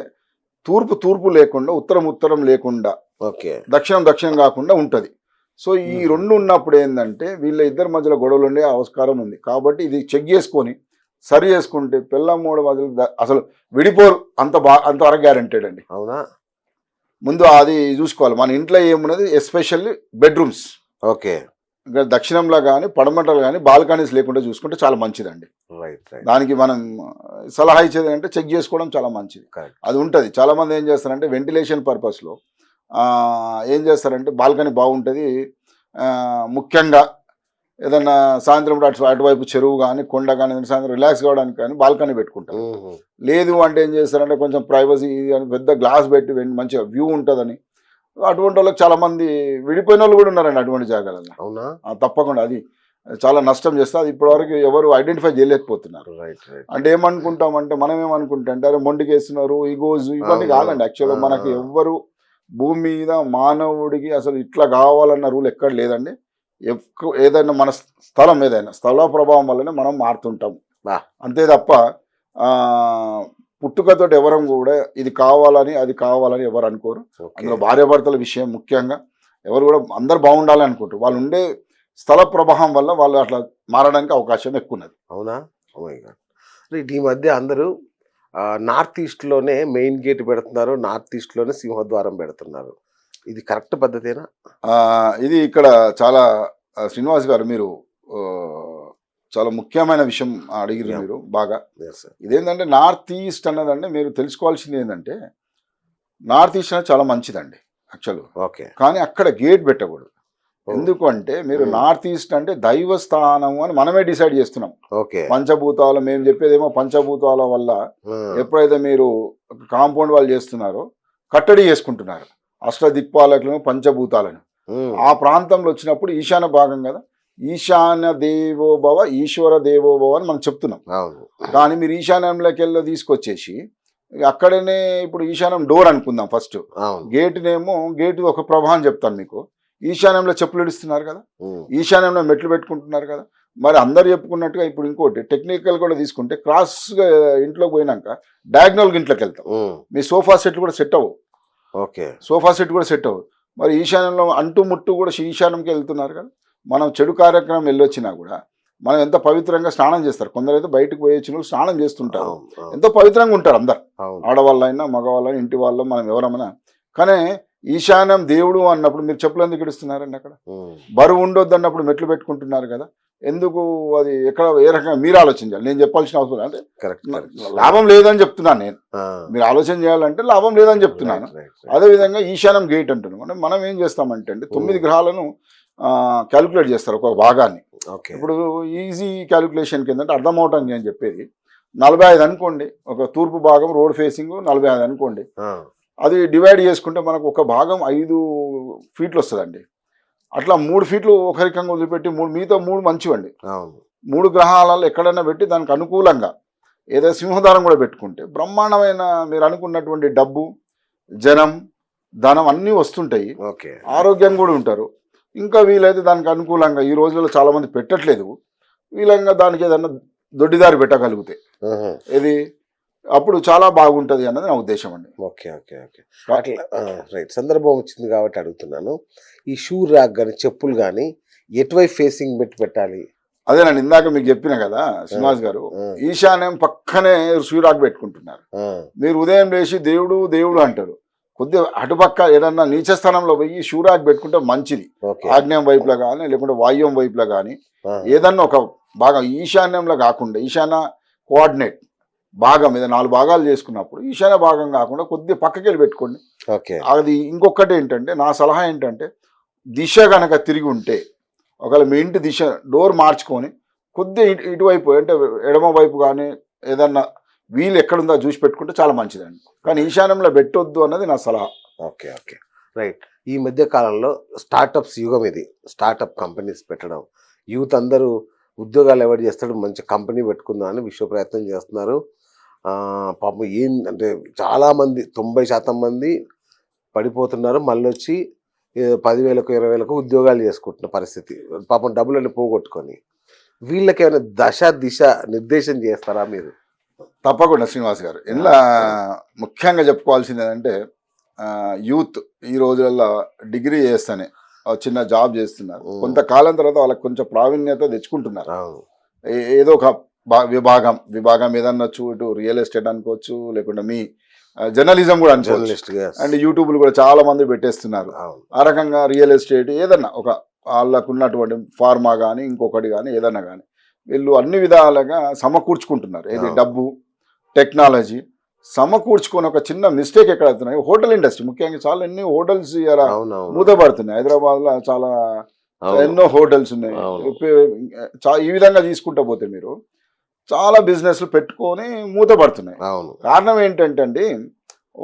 తూర్పు లేకుండా ఉత్తరం లేకుండా దక్షిణం కాకుండా ఉంటుంది. సో ఈ రెండు ఉన్నప్పుడు ఏంటంటే వీళ్ళ ఇద్దరి మధ్యలో గొడవలు ఉండే ఆస్కారం ఉంది. కాబట్టి ఇది చెక్ చేసుకొని సరి చేసుకుంటే పిల్లం మూడు మధ్యలో అసలు విడిపోరు. అంతవరకు గ్యారంటెడ్ అండి. అవునా? ముందు అది చూసుకోవాలి. మన ఇంట్లో ఏమున్నది, ఎస్పెషల్లీ బెడ్రూమ్స్. ఓకే. ఇంకా దక్షిణంలో కానీ పడమటలు కానీ బాల్కనీస్ లేకుండా చూసుకుంటే చాలా మంచిదండి. దానికి మనం సలహా ఇచ్చేది అంటే చెక్ చేసుకోవడం చాలా మంచిది. అది ఉంటుంది. చాలా మంది ఏం చేస్తారంటే వెంటిలేషన్ పర్పస్లో ఏం చేస్తారంటే బాల్కనీ బాగుంటుంది, ముఖ్యంగా ఏదన్నా సాయంత్రం అటువైపు చెరువు కానీ కొండ కానీ సాయంత్రం రిలాక్స్ కావడానికి కానీ బాల్కనీ పెట్టుకుంటారు. లేదు అంటే ఏం చేస్తారంటే కొంచెం ప్రైవసీ అని పెద్ద గ్లాస్ పెట్టి మంచిగా వ్యూ ఉంటుందని. అటువంటి వాళ్ళకి చాలా మంది విడిపోయిన వాళ్ళు కూడా ఉన్నారండి అటువంటి జాగాలలో. అవునా? తప్పకుండా అది చాలా నష్టం చేస్తే అది ఇప్పటివరకు ఎవరు ఐడెంటిఫై చేయలేకపోతున్నారు. అంటే ఏమనుకుంటామంటే మనం ఏమనుకుంటాం అంటే అరే మొండికి వేస్తున్నారు, ఈగోస్ ఇవన్నీ కాదండి. యాక్చువల్గా మనకి ఎవ్వరు భూమి మీద మానవుడికి అసలు ఇట్లా కావాలన్న రూల్ ఎక్కడ లేదండి. ఏదైనా మన స్థల ప్రభావం వల్లనే మనం మారుతుంటాం. అంతే తప్ప పుట్టుకతోటి ఎవరం కూడా ఇది కావాలని అది కావాలని ఎవరు అనుకోరు. అందులో భార్యాభర్తల విషయం ముఖ్యంగా ఎవరు కూడా అందరు బాగుండాలని అనుకుంటారు. వాళ్ళు ఉండే స్థల ప్రభావం వల్ల వాళ్ళు అట్లా మారడానికి అవకాశం ఎక్కువ ఉన్నది. అవునా? ఈ మధ్య అందరూ నార్త్ ఈస్ట్లోనే మెయిన్ గేట్ పెడుతున్నారు, నార్త్ ఈస్ట్లోనే సింహద్వారం పెడుతున్నారు. ఇది కరెక్ట్ పద్ధతేనా? ఇది ఇక్కడ చాలా శ్రీనివాస్ గారు మీరు చాలా ముఖ్యమైన విషయం అడిగిరు మీరు బాగా. ఇదేంటంటే నార్త్ ఈస్ట్ అన్నదంటే మీరు తెలుసుకోవాల్సింది ఏంటంటే నార్త్ ఈస్ట్ అనేది చాలా మంచిదండి యాక్చువల్. ఓకే. కానీ అక్కడ గేట్ పెట్టకూడదు. ఎందుకు అంటే మీరు నార్త్ ఈస్ట్ అంటే దైవ స్థానం అని మనమే డిసైడ్ చేస్తున్నాం. పంచభూతాలు మేము చెప్పేదేమో పంచభూతాల వల్ల ఎప్పుడైతే మీరు కాంపౌండ్ వాళ్ళు చేస్తున్నారో కట్టడి చేసుకుంటున్నారు అష్టదిక్పాలకులను పంచభూతాలను. ఆ ప్రాంతంలో వచ్చినప్పుడు ఈశాన్య భాగం కదా, ఈశాన్య దేవోభవ ఈశ్వర దేవోభవ అని మనం చెప్తున్నాం. కానీ మీరు ఈశాన్యంలోకి వెళ్ళి తీసుకొచ్చేసి అక్కడనే ఇప్పుడు ఈశాన్యం డోర్ అనుకుందాం ఫస్ట్, గేట్ ఒక ప్రభావం చెప్తాను మీకు. ఈశాన్యంలో చెప్పులు ఇస్తున్నారు కదా, ఈశాన్యంలో మెట్లు పెట్టుకుంటున్నారు కదా. మరి అందరు చెప్పుకున్నట్టుగా ఇప్పుడు ఇంకోటి టెక్నికల్ కూడా తీసుకుంటే క్రాస్గా ఇంట్లోకి పోయినాక డయాగ్నల్గా ఇంట్లోకి వెళ్తాం. మీ సోఫా సెట్ కూడా సెట్ అవ్వవు. సోఫా సెట్ కూడా సెట్ అవ్వదు. మరి ఈశాన్యంలో అంటు ముట్టు కూడా ఈశాన్యంకి వెళ్తున్నారు కదా. మనం చెడు కార్యక్రమం వెళ్ళొచ్చినా కూడా మనం ఎంత పవిత్రంగా స్నానం చేస్తారు. కొందరైతే బయటకు పోయి వచ్చిన స్నానం చేస్తుంటారు, ఎంతో పవిత్రంగా ఉంటారు అందరు, ఆడవాళ్ళైనా మగవాళ్ళైనా ఇంటి వాళ్ళు మనం ఎవరమైనా. కానీ ఈశాన్యం దేవుడు అన్నప్పుడు మీరు చెప్పులు ఎందుకు ఇడుస్తున్నారండి? అక్కడ బరువు ఉండొద్దు అన్నప్పుడు మెట్లు పెట్టుకుంటున్నారు కదా, ఎందుకు? అది ఎక్కడ ఏ రకంగా మీరు ఆలోచించాలి. నేను చెప్పాల్సిన అవసరం అంటే లాభం లేదని చెప్తున్నాను నేను. మీరు ఆలోచన చేయాలంటే లాభం లేదని చెప్తున్నాను. అదేవిధంగా ఈశాన్యం గేట్ అంటున్నాం అంటే మనం ఏం చేస్తామంటే 9 గ్రహాలను క్యాలిక్యులేట్ చేస్తారు ఒక భాగాన్ని. ఇప్పుడు ఈజీ క్యాలిక్యులేషన్ కింద అర్థం అవటానికి నేను చెప్పేది, 45 అనుకోండి, ఒక తూర్పు భాగం రోడ్ ఫేసింగ్ 45 అనుకోండి, ఆ, అది డివైడ్ చేసుకుంటే మనకు ఒక భాగం 5 ఫీట్లు వస్తుందండి. అట్లా 3 ఫీట్లు ఒక రకంగా వదిలిపెట్టి మిగతా 3 మంచివండి. అవును 3 గ్రహాలలో ఎక్కడైనా పెట్టి దానికి అనుకూలంగా ఏదో సింహద్వారం కూడా పెట్టుకుంటే బ్రహ్మాండమైన మీరు అనుకున్నటువంటి డబ్బు, జనం, ధనం అన్నీ వస్తుంటాయి. ఓకే ఆరోగ్యం కూడా ఉంటారు. ఇంకా వీలైతే దానికి అనుకూలంగా ఈ రోజుల్లో చాలామంది పెట్టట్లేదు. వీలంగా దానికి ఏదన్నా దొడ్డిదారి పెట్టగలిగితే ఆహా. ఇది అప్పుడు చాలా బాగుంటుంది అన్నది నా ఉద్దేశం అండి. ఓకే ఓకే ఓకే అట్లా రైట్. సందర్భం వచ్చింది కాబట్టి అడుగుతున్నాను. ఈ షూ ర్యాక్ కానీ చెప్పులు కానీ ఎటువైపు ఫేసింగ్ పెట్టి పెట్టాలి? అదేనండి, ఇందాక మీకు చెప్పిన కదా శ్రీనివాస్ గారు, ఆ, ఈశాన్యం పక్కనే సూర్యరాకు పెట్టుకుంటున్నారు. ఆ, మీరు ఉదయం లేచి దేవుడు దేవుడు అంటారు, కొద్దిగా అటుపక్క ఏదన్నా నీచ స్థానంలో పోయి షూరాక్ పెట్టుకుంటే మంచిది. ఓకే ఆగ్నేయం వైపులో కానీ లేకుంటే వాయువ్యం వైపులో కానీ ఆ, ఏదన్నా ఒక భాగం, ఈశాన్యంలో కాకుండా ఈశాన్య కోఆర్డినేట్ భాగం మీద 4 భాగాలు చేసుకున్నప్పుడు ఈశాన్య భాగం కాకుండా కొద్దిగా పక్కకి వెళ్ళి పెట్టుకోండి. ఓకే అది ఇంకొకటి ఏంటంటే నా సలహా ఏంటంటే దిశ కనుక తిరిగి ఉంటే ఒకవేళ మీ ఇంటి దిశ డోర్ మార్చుకొని కొద్దిగా ఇటువైపు అంటే ఎడమ వైపు కానీ ఏదన్నా వీలు ఎక్కడుందో చూసి పెట్టుకుంటే చాలా మంచిదండి. కానీ ఈశాన్యంలో పెట్టొద్దు అన్నది నా సలహా. Okay okay right. ఈ మధ్య కాలంలో స్టార్టప్స్ యుగం ఇది. స్టార్టప్ కంపెనీస్ పెట్టడం, యూత్ అందరూ ఉద్యోగాలు ఎవరు చేస్తాడు, మంచి కంపెనీ పెట్టుకుందాం అని విశ్వ ప్రయత్నం చేస్తున్నారు. పాపం అంటే చాలామంది 90% మంది పడిపోతున్నారు, మళ్ళీ వచ్చి 10,000కు 20,000కు ఉద్యోగాలు చేసుకుంటున్న పరిస్థితి. పాపం డబ్బులన్నీ పోగొట్టుకొని. వీళ్ళకి ఏమైనా దశ దిశ నిర్దేశం చేస్తారా మీరు? తప్పకుండా శ్రీనివాస్ గారు. ఇలా ముఖ్యంగా చెప్పుకోవాల్సింది ఏంటంటే యూత్ ఈ రోజులలో డిగ్రీ చేస్తానే చిన్న జాబ్ చేస్తున్నారు. కొంతకాలం తర్వాత వాళ్ళకి కొంచెం ప్రావీణ్యత తెచ్చుకుంటున్నారు. అవును ఏదో ఒక విభాగం ఏదన్నా ఇటు రియల్ ఎస్టేట్ అనుకోవచ్చు, లేకుంటే మీ జర్నలిజం కూడా అనుకోవచ్చు. జర్నలిస్ట్ అండ్ యూట్యూబ్లు కూడా చాలా మంది పెట్టేస్తున్నారు. అవును ఆ రకంగా రియల్ ఎస్టేట్ ఏదన్నా ఒక వాళ్ళకు ఉన్నటువంటి ఫార్మా కానీ ఇంకొకటి కానీ ఏదన్నా కానీ వీళ్ళు అన్ని విధాలుగా సమకూర్చుకుంటున్నారు. ఏది డబ్బు, టెక్నాలజీ సమకూర్చుకొని ఒక చిన్న మిస్టేక్ ఎక్కడ అవుతున్నాయి, హోటల్ ఇండస్ట్రీ ముఖ్యంగా చాలా ఎన్ని హోటల్స్ అవునవును మూతపడుతున్నాయి. హైదరాబాద్లో చాలా ఎన్నో హోటల్స్ ఉన్నాయి. ఈ విధంగా తీసుకుంటా పోతే మీరు చాలా బిజినెస్లు పెట్టుకొని మూతపడుతున్నాయి. అవును కారణం ఏంటంటే అండి,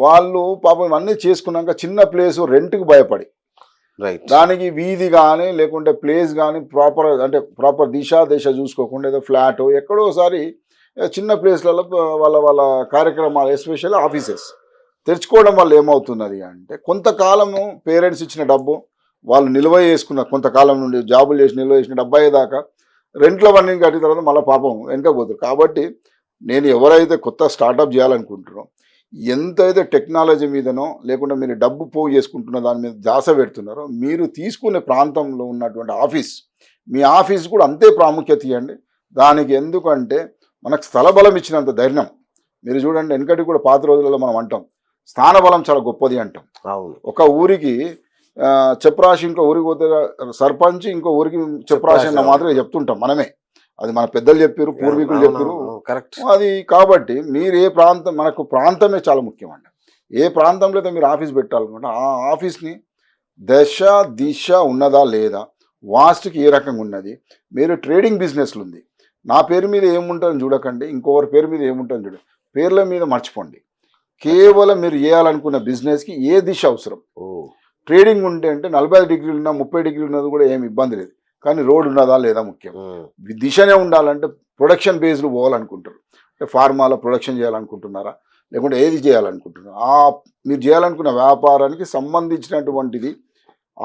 వాళ్ళు పాపం అన్నీ చేసుకున్నాక చిన్న ప్లేసు రెంట్కి భయపడి రైట్ దానికి వీధి కానీ లేకుంటే ప్లేస్ కానీ ప్రాపర్ దిశ చూసుకోకుండా ఏదో ఫ్లాట్ ఎక్కడోసారి చిన్న ప్లేస్లలో వాళ్ళ కార్యక్రమాలు ఎస్పెషల్లీ ఆఫీసెస్ తెరుచుకోవడం వల్ల ఏమవుతున్నది అంటే కొంతకాలము పేరెంట్స్ ఇచ్చిన డబ్బు వాళ్ళు నిల్వ చేసుకున్న కొంతకాలం నుండి జాబులు చేసి నిల్వ చేసిన డబ్బు అయ్యేదాకా రెంట్లో వన్నీ కట్టిన తర్వాత మళ్ళీ పాపం వెనకపోతారు. కాబట్టి నేను ఎవరైతే కొత్త స్టార్టప్ చేయాలనుకుంటున్నారో ఎంతైతే టెక్నాలజీ మీదనో లేకుంటే మీరు డబ్బు పోగు చేసుకుంటున్న దాని మీద ధ్యాస పెడుతున్నారో మీరు తీసుకునే ప్రాంతంలో ఉన్నటువంటి మీ ఆఫీస్ కూడా అంతే ప్రాముఖ్యత ఇవ్వండి దానికి. ఎందుకంటే మనకు స్థల బలం ఇచ్చినంత ధైర్యం మీరు చూడండి. వెనకటి కూడా పాత రోజులలో మనం అంటాం స్థానబలం చాలా గొప్పది అంటాం. అవును ఒక ఊరికి చెప్రాసి ఇంకో ఊరికి పోతే సర్పంచ్, ఇంకో ఊరికి చెప్రాసి అన్న మాత్రమే చెప్తుంటాం మనమే. అది మన పెద్దలు చెప్పారు, పూర్వీకులు చెప్పారు. కరెక్ట్. అది కాబట్టి మీరు ఏ ప్రాంతం, మనకు ప్రాంతమే చాలా ముఖ్యం అండి. ఏ ప్రాంతంలో అయితే మీరు ఆఫీస్ పెట్టాలనుకుంటే ఆ ఆఫీస్ని దిశ ఉన్నదా లేదా, వాస్తుకి ఏ రకంగా ఉన్నది, మీరు ట్రేడింగ్ బిజినెస్లు ఉంది నా పేరు మీద ఏముంటుందని చూడకండి, ఇంకొకరి పేరు మీద ఏముంటుందని చూడండి, పేర్ల మీద మర్చిపోండి. కేవలం మీరు చేయాలనుకున్న బిజినెస్కి ఏ దిశ అవసరం. ట్రేడింగ్ ఉంటే అంటే 45 డిగ్రీలు ఉన్నా 30 డిగ్రీలు ఉన్నది కూడా ఏమి ఇబ్బంది లేదు, కానీ రోడ్ ఉన్నదా లేదా ముఖ్యం. దిశనే ఉండాలంటే ప్రొడక్షన్ బేస్డ్ పోవాలనుకుంటారు, అంటే ఫార్మాలో ప్రొడక్షన్ చేయాలనుకుంటున్నారా లేకుంటే ఏది చేయాలనుకుంటున్నారా, మీరు చేయాలనుకున్న వ్యాపారానికి సంబంధించినటువంటిది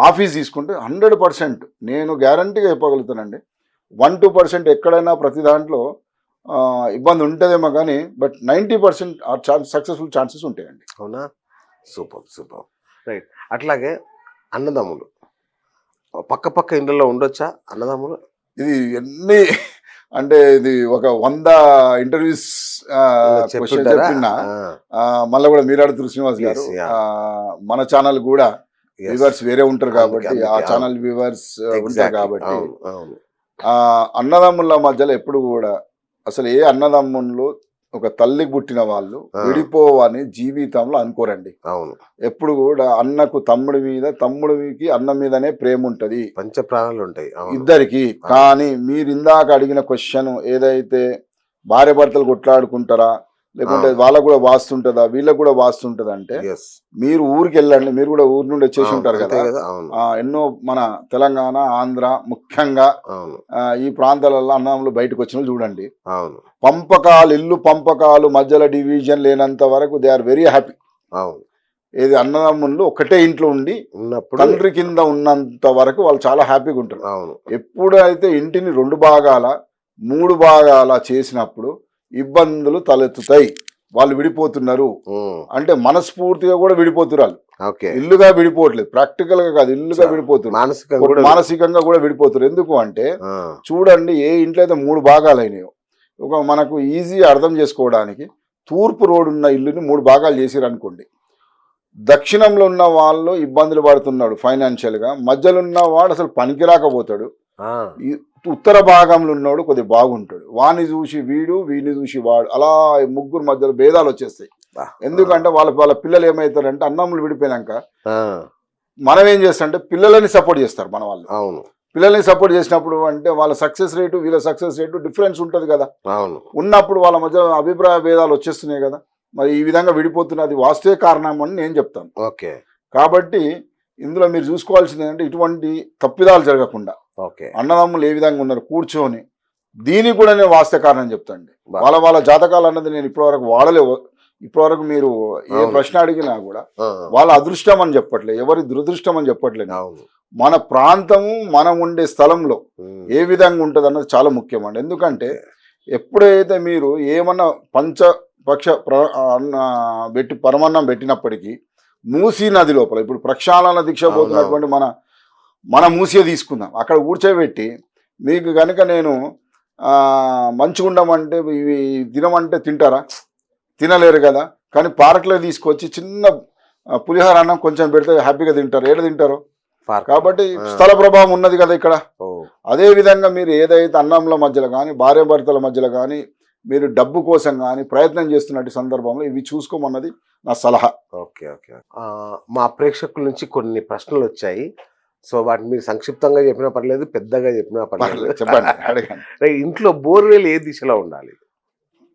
ఆఫీస్ తీసుకుంటే 100% నేను గ్యారంటీగా చెప్పగలుగుతానండి. 1-2% ఎక్కడైనా ప్రతి దాంట్లో ఇబ్బంది ఉంటుందేమో కానీ బట్ 90% సక్సెస్ఫుల్ ఛాన్సెస్ ఉంటాయండి. అవునా? Super super right. అట్లాగే అన్నదమ్ములు పక్క ఇండ్లలో ఉండొచ్చా అన్నదమ్ములు? ఇది ఎన్ని అంటే ఇది ఒక 100 ఇంటర్వ్యూస్ చెప్పినా మళ్ళీ కూడా మీరు అడుగుతారు శ్రీనివాస్ గారు. మన ఛానల్ కూడా వ్యూవర్స్ వేరే ఉంటారు కాబట్టి ఆ ఛానల్ వ్యూవర్స్ ఉంటారు కాబట్టి అన్నదమ్ముల మధ్యలో ఎప్పుడు కూడా అసలు ఏ అన్నదమ్ములు ఒక తల్లికి పుట్టిన వాళ్ళు విడిపోవని జీవితంలో అనుకోరండి. అవును, ఎప్పుడు కూడా అన్నకు తమ్ముడి మీద, తమ్ముడికి అన్న మీదనే ప్రేమ ఉంటది, పంచ ప్రాణాలు ఉంటాయి ఇద్దరికి. కానీ మీరు ఇందాక అడిగిన క్వశ్చన్ ఏదైతే భార్య భర్తలు కొట్లాడుకుంటారా, లేకుంటే వాళ్ళకు కూడా వాస్తుంటుందా, వీళ్ళకు కూడా వాస్తుంటుందా అంటే Yes. మీరు ఊరికి వెళ్ళండి. మీరు కూడా ఊరి నుండి వచ్చేసి అవును, ఉంటారు అంతే కదా. కదా. అవును, ఎన్నో మన తెలంగాణ, ఆంధ్ర ముఖ్యంగా అవును, ఈ ప్రాంతాలలో అన్నదమ్ములు బయటకు వచ్చిన వాళ్ళు చూడండి. అవును, పంపకాలు, ఇల్లు పంపకాలు, మధ్యలో డివిజన్ లేనంత వరకు దే ఆర్ వెరీ హ్యాపీ. అవును. ఏది అన్నదమ్ముళ్ళు ఒకటే ఇంట్లో ఉండి ఉన్నప్పుడు తండ్రి కింద ఉన్నంత వరకు వాళ్ళు చాలా హ్యాపీగా ఉంటారు. అవును, ఎప్పుడైతే ఇంటిని 2 భాగాల 3 భాగాల చేసినప్పుడు ఇబ్బందులు తలెత్తుతాయి. వాళ్ళు విడిపోతున్నారు అంటే మనస్ఫూర్తిగా కూడా విడిపోతున్నారు. ఓకే, ఇల్లుగా విడిపోవట్లేదు, ప్రాక్టికల్ గా కాదు, ఇల్లుగా విడిపోతున్నారు, మానసికంగా కూడా మానసికంగా కూడా విడిపోతున్నారు. ఎందుకు అంటే ఆ, చూడండి, ఏ ఇంట్లో అయితే 3 భాగాలు అయినాయో, ఒక మనకు ఈజీ అర్థం చేసుకోవడానికి తూర్పు రోడ్ ఉన్న ఇల్లుని 3 భాగాలు చేసిరు అనుకోండి. దక్షిణంలో ఉన్న వాళ్ళు ఇబ్బందులు పడుతున్నాడు ఫైనాన్షియల్ గా, మధ్యలో ఉన్న వాడు అసలు పనికి రాకపోతాడు, ఆ, ఈ ఉత్తర భాగంలో ఉన్నవాడు కొద్దిగా బాగుంటాడు. వాడిని చూసి వీడు, వీడిని చూసి వాడు, అలా ముగ్గురు మధ్యలో భేదాలు వచ్చేస్తాయి. ఎందుకంటే వాళ్ళ పిల్లలు ఏమవుతారంటే అన్నములు విడిపోయినాక ఆ, మనం ఏం చేస్తామంటే పిల్లలని సపోర్ట్ చేస్తారు మన వాళ్ళు. అవును, పిల్లల్ని సపోర్ట్ చేసినప్పుడు అంటే వాళ్ళ సక్సెస్ రేటు వీళ్ళ సక్సెస్ రేటు డిఫరెన్స్ ఉంటుంది కదా. అవును, ఉన్నప్పుడు వాళ్ళ మధ్య అభిప్రాయ భేదాలు వచ్చేస్తున్నాయి కదా. మరి ఈ విధంగా విడిపోతున్నది వాస్తవే కారణం అని నేను చెప్తాను. ఓకే, కాబట్టి ఇందులో మీరు చూసుకోవాల్సింది ఏంటంటే ఇటువంటి తప్పిదాలు జరగకుండా ఓకే, అన్నదమ్ములు ఏ విధంగా ఉన్నారు కూర్చొని, దీనికి కూడా నేను వాస్తవ కారణం చెప్తాండి. వాళ్ళ జాతకాలు అన్నది నేను ఇప్పటివరకు వాడలేవు. ఇప్పటివరకు మీరు ఏ ప్రశ్న అడిగినా కూడా వాళ్ళ అదృష్టం అని చెప్పట్లేదు, ఎవరి దురదృష్టం అని చెప్పట్లేదు. అవును, మన ప్రాంతము, మనం ఉండే స్థలంలో ఏ విధంగా ఉంటుంది అన్నది చాలా ముఖ్యమండి. ఎందుకంటే ఎప్పుడైతే మీరు ఏమన్నా పంచపక్ష పెట్టి పరమన్నం పెట్టినప్పటికీ మూసీ నది లోపల ఇప్పుడు ప్రక్షాళన దీక్ష పోతున్నటువంటి మన మూసీ తీసుకుందాం, అక్కడ కూర్చోబెట్టి మీకు కనుక నేను మంచిగా ఉండమంటే ఇవి తినమంటే తింటారా? తినలేరు కదా. కానీ పార్క్లో తీసుకొచ్చి చిన్న పులిహోర అన్నం కొంచెం పెడితే హ్యాపీగా తింటారు. ఏడ తింటారు? కాబట్టి స్థల ప్రభావం ఉన్నది కదా ఇక్కడ. అదే విధంగా మీరు ఏదైతే అన్నంల మధ్యలో కానీ, భార్య భర్తల మధ్యలో కానీ మీరు డబ్బు కోసం కానీ ప్రయత్నం చేస్తున్నట్టు సందర్భంలో ఇవి చూసుకోమన్నది నా సలహా. Okay, okay. మా ప్రేక్షకుల నుంచి కొన్ని ప్రశ్నలు వచ్చాయి. సో వాటిని మీరు సంక్షిప్తంగా చెప్పినా పర్లేదు, పెద్దగా చెప్పినా పర్లేదు. చెప్పండి, అడగండి. ఇంట్లో బోర్వెల్ ఏ దిశలో ఉండాలి?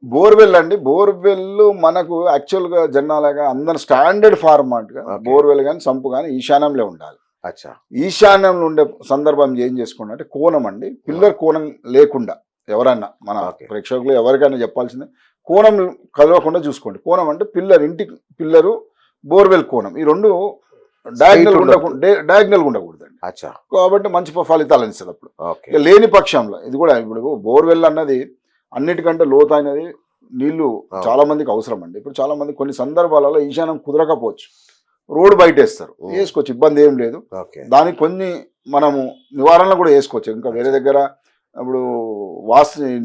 బోర్వెల్ అండి, బోర్వెల్ మనకు యాక్చువల్గా జనాలుగా అందరు స్టాండర్డ్ ఫార్మాట్గా బోర్వెల్ కానీ సంపు కానీ ఈశాన్యంలో ఉండాలి. అచ్చా, ఈశాన్యంలో ఉండే సందర్భం ఏం చేసుకోండి అంటే కోణం అండి, పిల్లర్ కోణం లేకుండా ఎవరన్నా మన ప్రేక్షకులు ఎవరికైనా చెప్పాల్సిందే, కోణం కలవకుండా చూసుకోండి. కోణం అంటే పిల్లర్, ఇంటి పిల్లరు, బోర్వెల్ కోణం, ఈ రెండు డయాగ్నల్ ఉండకూడదండి. అచ్చా, కాబట్టి మంచి ఫలితాలు అనిస్తుంది. అప్పుడు ఓకే. లేని పక్షంలో ఇది కూడా ఇప్పుడు బోర్వెల్ అన్నది అన్నిటికంటే లోతైనది, నీళ్లు చాలా మందికి అవసరం అండి. ఇప్పుడు చాలా మంది కొన్ని సందర్భాలలో ఈశాన్యం కుదరకపోవచ్చు, రోడ్డు బయట వేస్తారు, వేసుకోవచ్చు, ఇబ్బంది ఏం లేదు. దానికి కొన్ని మనము నివారణలు కూడా వేసుకోవచ్చు. ఇంకా వేరే దగ్గర ఇప్పుడు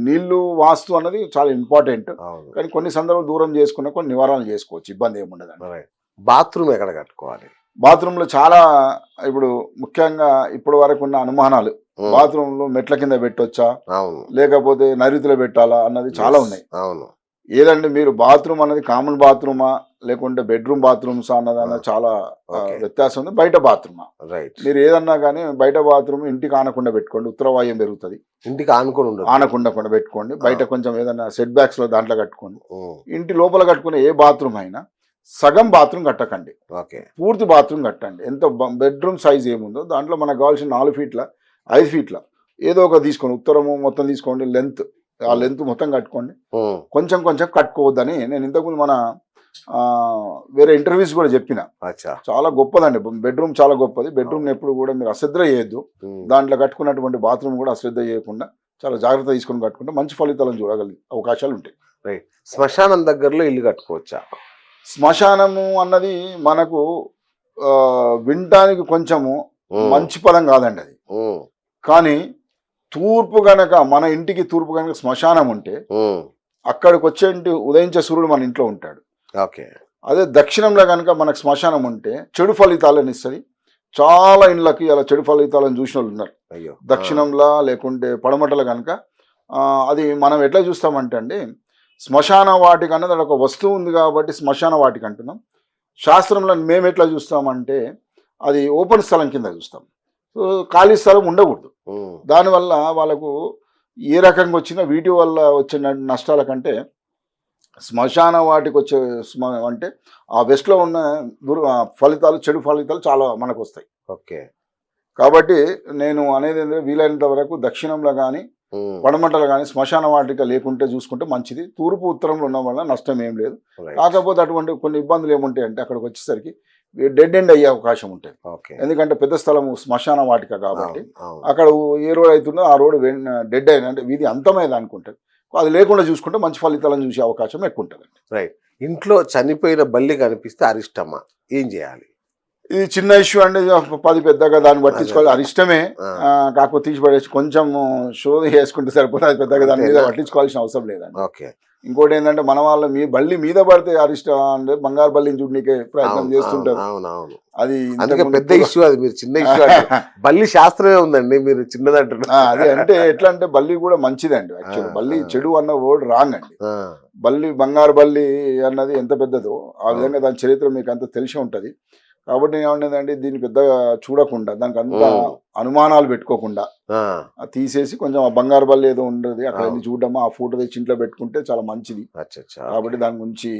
నీళ్లు వాస్తు అన్నది చాలా ఇంపార్టెంట్, కానీ కొన్ని సందర్భాలు దూరం చేసుకున్న కొన్ని నివారణలు చేసుకోవచ్చు, ఇబ్బంది ఏమి ఉండదండి. బాత్రూమ్ ఎక్కడ కట్టుకోవాలి? బాత్రూంలో చాలా ఇప్పుడు ముఖ్యంగా ఇప్పటి వరకు ఉన్న అనుమానాలు, బాత్రూంలో మెట్ల కింద పెట్టొచ్చా, లేకపోతే నైరుతిలో పెట్టాలా అన్నది చాలా ఉన్నాయి. ఏదండి మీరు బాత్రూమ్ అన్నది కామన్ బాత్రూమా లేకుంటే బెడ్రూమ్ బాత్రూమ్స్ అన్నది చాలా వ్యత్యాసం ఉంది. బయట బాత్రూమా, మీరు ఏదన్నా కానీ బయట బాత్రూమ్ ఇంటికి ఆనకుండా పెట్టుకోండి, ఉత్తరవాయుం పెరుగుతుంది. ఇంటికి ఆనకుండా పెట్టుకోండి. బయట కొంచెం ఏదన్నా సెట్ బ్యాక్స్ లో దాంట్లో కట్టుకోండి. ఇంటి లోపల కట్టుకునే ఏ బాత్రూమ్ అయినా సగం బాత్రూమ్ కట్టకండి, పూర్తి బాత్రూమ్ కట్టండి. ఎంత బెడ్రూమ్ సైజ్ ఏముందో దాంట్లో మనకు కావాల్సిన 4 ఫీట్ల 5 ఫీట్ల ఏదో ఒక తీసుకోండి, ఉత్తరము మొత్తం తీసుకోండి, లెంత్ ఆ లెంత్ మొత్తం కట్టుకోండి. కొంచెం కొంచెం కట్టుకోవద్దని నేను ఇంతకుముందు మన వేరే ఇంటర్వ్యూస్ కూడా చెప్పిన. చాలా గొప్పదండి బెడ్రూమ్, చాలా గొప్పది. బెడ్రూమ్ ఎప్పుడు కూడా మీరు అశ్రద్ధ చేయొద్దు, దాంట్లో కట్టుకున్నటువంటి బాత్రూమ్ కూడా అశ్రద్ధ చేయకుండా చాలా జాగ్రత్త తీసుకొని కట్టుకుంటే మంచి ఫలితాలను చూడగలిగే అవకాశాలు ఉంటాయి. శ్మశానం దగ్గరలో ఇల్లు కట్టుకోవచ్చా? శ్మశానము అన్నది మనకు వినటానికి కొంచెము మంచి పదం కాదండి అది. కానీ తూర్పు గనక మన ఇంటికి తూర్పు గనక శ్మశానం ఉంటే అక్కడికి వచ్చేంటి ఉదయించే సూర్యుడు మన ఇంట్లో ఉంటాడు. అదే దక్షిణంలో కనుక మనకు శ్మశానం ఉంటే చెడు ఫలితాలను ఇస్తుంది. చాలా ఇండ్లకి అలా చెడు ఫలితాలను చూసిన వాళ్ళు ఉన్నారు. దక్షిణంలో లేకుంటే పడమటలో కనుక అది మనం ఎట్లా చూస్తామంటే అండి, శ్మశాన వాటిక అన్నది ఒక వస్తువు ఉంది కాబట్టి శ్మశాన వాటిక అంటున్నాం. శాస్త్రంలో మేము ఎట్లా చూస్తామంటే అది ఓపెన్ స్థలం కింద చూస్తాం. ఖాళీ స్థలం ఉండకూడదు. దానివల్ల వాళ్ళకు ఏ రకంగా వచ్చినా వీటి వల్ల వచ్చే నష్టాల కంటే శ్మశాన వాటికి వచ్చే అంటే ఆ వెస్ట్లో ఉన్న ఫలితాలు, చెడు ఫలితాలు చాలా మనకు వస్తాయి. ఓకే. కాబట్టి నేను అనేది ఏంటంటే వీలైనంత వరకు దక్షిణంలో కానీ పడమటలో కానీ శ్మశాన వాటిక లేకుంటే చూసుకుంటే మంచిది. తూర్పు ఉత్తరంలో ఉండడం వల్ల నష్టం ఏం లేదు. కాకపోతే అటువంటి కొన్ని ఇబ్బందులు ఏముంటాయంటే అక్కడికి వచ్చేసరికి డెడ్ ఎండ్ అయ్యే అవకాశం ఉంటుంది. ఎందుకంటే పెద్ద స్థలము శ్మశాన వాటిక కాబట్టి అక్కడ ఏ రోడ్ అవుతుందో ఆ రోడ్ డెడ్ అయిన అంటే వీధి అంతమయ్యేది అనుకుంటుంది. అది లేకుండా చూసుకుంటే మంచి ఫలితాలను చూసే అవకాశం ఎక్కువ ఉంటుందండి. రైట్. ఇంట్లో చనిపోయిన బల్లి కనిపిస్తే అరిష్టమా, ఏం చేయాలి? ఇది చిన్న ఇష్యూ అంటే 10 పెద్దగా దాన్ని పట్టించుకోవాలి, అరిష్టమే. కాకపోతే తీసి పడేసి కొంచెం షోది వేసుకుంటే సరిపోతుంది. అది పెద్దగా దాని మీద పట్టించుకోవాల్సిన అవసరం లేదండి. ఓకే. ఇంకోటి ఏంటంటే మన వాళ్ళ బల్లి మీద పడితే అరిష్టం అంటే బంగారు బల్లిని చూడనీకే ప్రయత్నం చేస్తుంటారు. అది పెద్ద ఇష్యూ, అది మీరు చిన్న ఇష్యూ బల్లి శాస్త్రమే ఉందండి, మీరు చిన్నదంటారు. అది అంటే ఎట్లా అంటే బల్లి కూడా మంచిదండి. యాక్చువల్ బల్లి చెడు అన్న వర్డ్ రాంగ్ అండి. బల్లి బంగారు బల్లి అన్నది ఎంత పెద్దదో ఆ విధంగా దాని చరిత్ర మీకు అంత తెలిసి ఉంటది. కాబట్టి ఏమంటుందంటే దీన్ని పెద్దగా చూడకుండా, దానికి అంత అనుమానాలు పెట్టుకోకుండా తీసేసి కొంచెం ఆ బంగారు బల్లి ఏదో ఉండదు అక్కడ వెళ్ళి చూడడమా, ఆ ఫోటో తెచ్చి ఇంట్లో పెట్టుకుంటే చాలా మంచిది. కాబట్టి దాని గురించి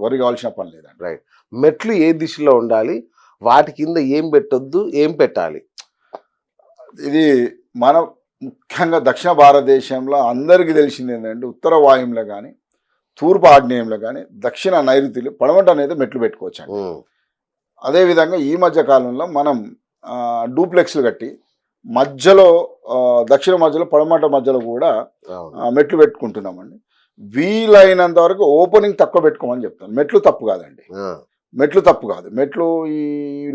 వరి కావాల్సిన పని లేదండి. రైట్. మెట్లు ఏ దిశలో ఉండాలి, వాటి కింద ఏం పెట్టొద్దు, ఏం పెట్టాలి? ఇది మన ముఖ్యంగా దక్షిణ భారతదేశంలో అందరికీ తెలిసింది ఏంటంటే ఉత్తర వాయువులో కానీ తూర్పు ఆగ్నేయంలో కానీ దక్షిణ నైరుతిలో పడమట అనేది మెట్లు పెట్టుకోవచ్చు అండి. అదేవిధంగా ఈ మధ్య కాలంలో మనం డూప్లెక్స్లు కట్టి మధ్యలో దక్షిణ మధ్యలో పడమట మధ్యలో కూడా మెట్లు పెట్టుకుంటున్నామండి. వీలైనంత వరకు ఓపెనింగ్ తక్కువ పెట్టుకోమని చెప్తాను. మెట్లు తప్పు కాదండి, మెట్లు తప్పు కాదు. మెట్లు ఈ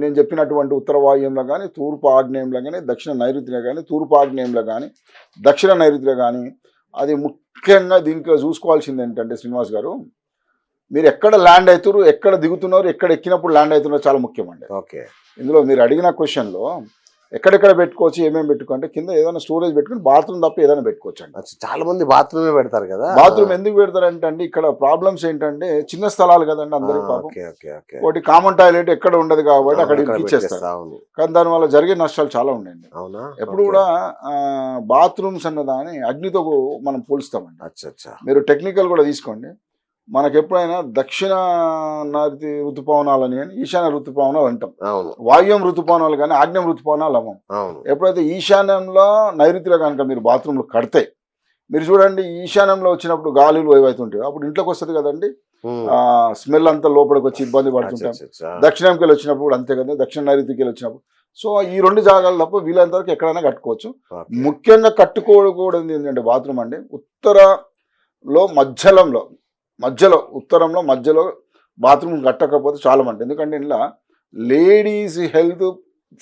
నేను చెప్పినటువంటి ఉత్తర వాయువ్యంలో కానీ తూర్పు ఆగ్నేయంలో కానీ దక్షిణ నైరుతిలో కానీ తూర్పు ఆగ్నేయంలో కానీ దక్షిణ నైరుతిలో కానీ అది ముఖ్యంగా దీంట్లో చూసుకోవాల్సింది ఏంటంటే శ్రీనివాస్ గారు, మీరు ఎక్కడ ల్యాండ్ అవుతారు, ఎక్కడ దిగుతున్నారు, ఎక్కడ ఎక్కినప్పుడు ల్యాండ్ అవుతున్నారు చాలా ముఖ్యం అండి. ఓకే. ఇందులో మీరు అడిగిన క్వశ్చన్లో ఎక్కడెక్కడ పెట్టుకోవచ్చు, ఏమేమి పెట్టుకుంటే కింద ఏదైనా స్టోరేజ్ పెట్టుకుని బాత్రూమ్ తప్ప ఏదైనా పెట్టుకోవచ్చు అండి. చాలా మంది బాత్రూమే పెడతారు కదా. బాత్రూమ్ ఎందుకు పెడతారంటే అండి ఇక్కడ ప్రాబ్లమ్స్ ఏంటంటే చిన్న స్థలాలు కదండి అందరికి పాపం. ఒకటి కామన్ టాయిలెట్ ఎక్కడ ఉండదు కాబట్టి అక్కడ ఇచ్చేస్తారు. కానీ దానివల్ల జరిగే నష్టాలు చాలా ఉన్నాయండి. ఎప్పుడు కూడా బాత్రూమ్స్ అన్నదాన్ని అగ్నితో మనం పోలుస్తామండి. మీరు టెక్నికల్ కూడా తీసుకోండి. మనకు ఎప్పుడైనా దక్షిణ నైరుతి ఋతుపవనాలని కానీ ఈశాన్య ఋతుపవనాలు అంటాం. వాయువ్యం ఋతుపవనాలు కానీ ఆగ్నేయం ఋతుపవనాలు అవ్వం. ఎప్పుడైతే ఈశాన్యంలో నైరుతిలో కనుక మీరు బాత్రూంలు కడితే మీరు చూడండి, ఈశాన్యంలో వచ్చినప్పుడు గాలులు ఏవైతుంటాయో అప్పుడు ఇంట్లోకి వస్తుంది కదండి, స్మెల్ అంతా లోపలికి వచ్చి ఇబ్బంది పడుతుంటాం. దక్షిణంకి వెళ్ళి వచ్చినప్పుడు అంతే కదా, దక్షిణ నైరుతికి వెళ్ళి వచ్చినప్పుడు. సో ఈ 2 జాగాలు తప్ప వీలైనంత వరకు ఎక్కడైనా కట్టుకోవచ్చు. ముఖ్యంగా కట్టుకోకూడదు ఏంటంటే బాత్రూమ్ అండి ఉత్తరలో మధ్యలో ఉత్తరంలో మధ్యలో బాత్రూమ్ కట్టకపోతే చాలా మంది. ఎందుకంటే ఇలా లేడీస్ హెల్త్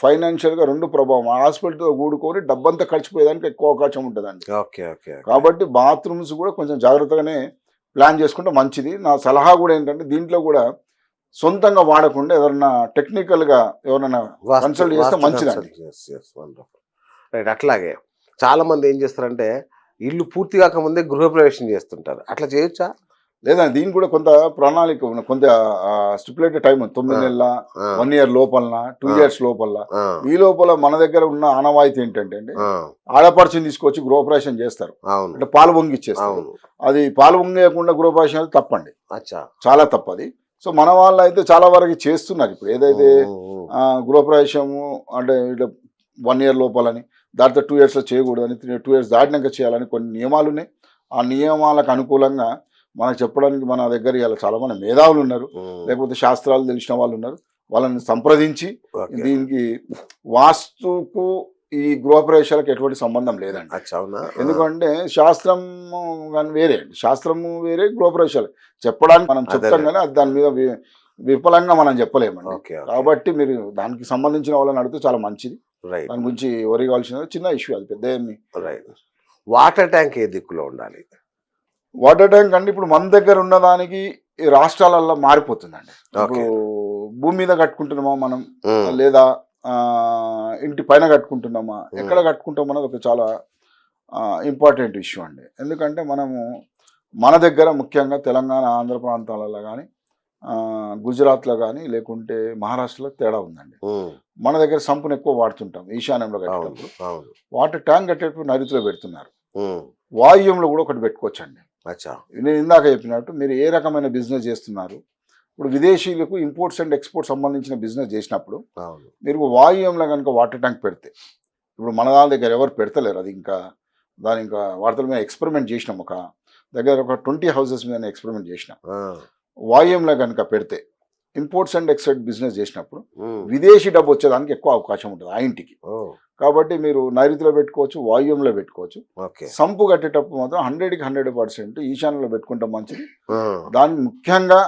ఫైనాన్షియల్గా 2 ప్రభావం, హాస్పిటల్తో కూడుకొని డబ్బంతా ఖర్చుపోయేదానికి ఎక్కువ అవకాశం ఉంటుందండి. కాబట్టి బాత్రూమ్స్ కూడా కొంచెం జాగ్రత్తగానే ప్లాన్ చేసుకుంటే మంచిది. నా సలహా కూడా ఏంటంటే దీంట్లో కూడా సొంతంగా వాడకుండా ఎవరన్నా టెక్నికల్గా ఎవరైనా కన్సల్ట్ చేస్తే మంచిదండి. రైట్. అట్లాగే చాలా మంది ఏం చేస్తారంటే ఇల్లు పూర్తి కాకముందే గృహప్రవేశం చేస్తుంటారు, అట్లా చేయొచ్చా? లేదండి, దీనికి కూడా కొంత ప్రణాళిక కొంత స్టిపులేటెడ్ టైం ఉంది. 9 నెలల 1 year లోపల 2 years లోపల. ఈ లోపల మన దగ్గర ఉన్న ఆనవాయితీ ఏంటంటే అండి ఆడపడుచుని తీసుకొచ్చి గృహప్రవేశం చేస్తారు, అంటే పాలు పొంగి ఇచ్చేస్తారు. అది పాలు పొంగేయకుండా గృహప్రవేశం అయితే తప్పండి, చాలా తప్పది. సో మన వాళ్ళు అయితే చాలా వరకు చేస్తున్నారు ఇప్పుడు. ఏదైతే గృహప్రవేశము అంటే ఇట్లా 1 year లోపలని, దాంతో 2 yearsలో చేయకూడదని, 2 years దాటినాక చేయాలని కొన్ని నియమాలు ఉన్నాయి. ఆ నియమాలకు అనుకూలంగా మనకు చెప్పడానికి మన దగ్గర ఇలా చాలా మంది మేధావులు ఉన్నారు, లేకపోతే శాస్త్రాలు తెలిసిన వాళ్ళు ఉన్నారు. వాళ్ళని సంప్రదించి దీనికి వాస్తుకు ఈ గృహప్రవేశాలకు ఎటువంటి సంబంధం లేదండి. ఎందుకంటే శాస్త్రము కానీ వేరే, శాస్త్రము వేరే, గృహప్రవేశాలు చెప్పడానికి మనం చెప్తాం కానీ అది దాని మీద విఫలంగా మనం చెప్పలేమండి. కాబట్టి మీరు దానికి సంబంధించిన వాళ్ళని అడిగితే చాలా మంచిది. దాని గురించి వరి కావాల్సిన చిన్న ఇష్యూ, అది పెద్ద ఏమి. వాటర్ ట్యాంక్ ఏ దిక్కులో ఉండాలి? వాటర్ ట్యాంక్ అంటే ఇప్పుడు మన దగ్గర ఉన్నదానికి ఈ రాష్ట్రాలలో మారిపోతుందండి. ఇప్పుడు భూమి మీద కట్టుకుంటున్నామా మనం, లేదా ఇంటి పైన కట్టుకుంటున్నామా, ఎక్కడ కట్టుకుంటాం అన్నది ఒక చాలా ఇంపార్టెంట్ ఇష్యూ అండి. ఎందుకంటే మనము మన దగ్గర ముఖ్యంగా తెలంగాణ ఆంధ్ర ప్రాంతాలలో కానీ గుజరాత్లో కానీ లేకుంటే మహారాష్ట్రలో తేడా ఉందండి. మన దగ్గర సంపును ఎక్కువ వాడుతుంటాం ఈశాన్యంలో కట్టేటప్పుడు. వాటర్ ట్యాంక్ కట్టేటప్పుడు నైరుతిలో పెడుతున్నారు. వాయువ్యంలో కూడా ఒకటి పెట్టుకోవచ్చండి. అచ్చా. నేను ఇందాక చెప్పినట్టు మీరు ఏ రకమైన బిజినెస్ చేస్తున్నారు, ఇప్పుడు విదేశీయులకు ఇంపోర్ట్స్ అండ్ ఎక్స్పోర్ట్స్ సంబంధించిన బిజినెస్ చేసినప్పుడు అవును. మీరు వాయువ్యంలో కనుక వాటర్ ట్యాంక్ పెడితే, ఇప్పుడు మన దగ్గర ఎవరు పెడతలేరు, అది ఇంకా దాని ఇంకా వార్తల మీద ఎక్స్పెరిమెంట్ చేసినాం, ఒక దగ్గర ఒక 20 హౌసెస్ మీద ఎక్స్పెరిమెంట్ చేసినాం. ఆ. వాయువ్యంలో కనుక పెడితే ఇంపోర్ట్స్ అండ్ ఎక్స్పోర్ట్ బిజినెస్ చేసినప్పుడు ఉమ్. విదేశీ డబ్బు వచ్చేదానికి ఎక్కువ అవకాశం ఉంటుంది ఆ ఇంటికి. ఓ. కాబట్టి మీరు నైరుతిలో పెట్టుకోవచ్చు, వాయువ్యంలో పెట్టుకోవచ్చు. ఓకే. సంపు కట్టేటప్పుడు మాత్రం 100కి 100% ఈశాన్యంలో పెట్టుకుంటే మంచిది. ఆ. దానికి ముఖ్యంగా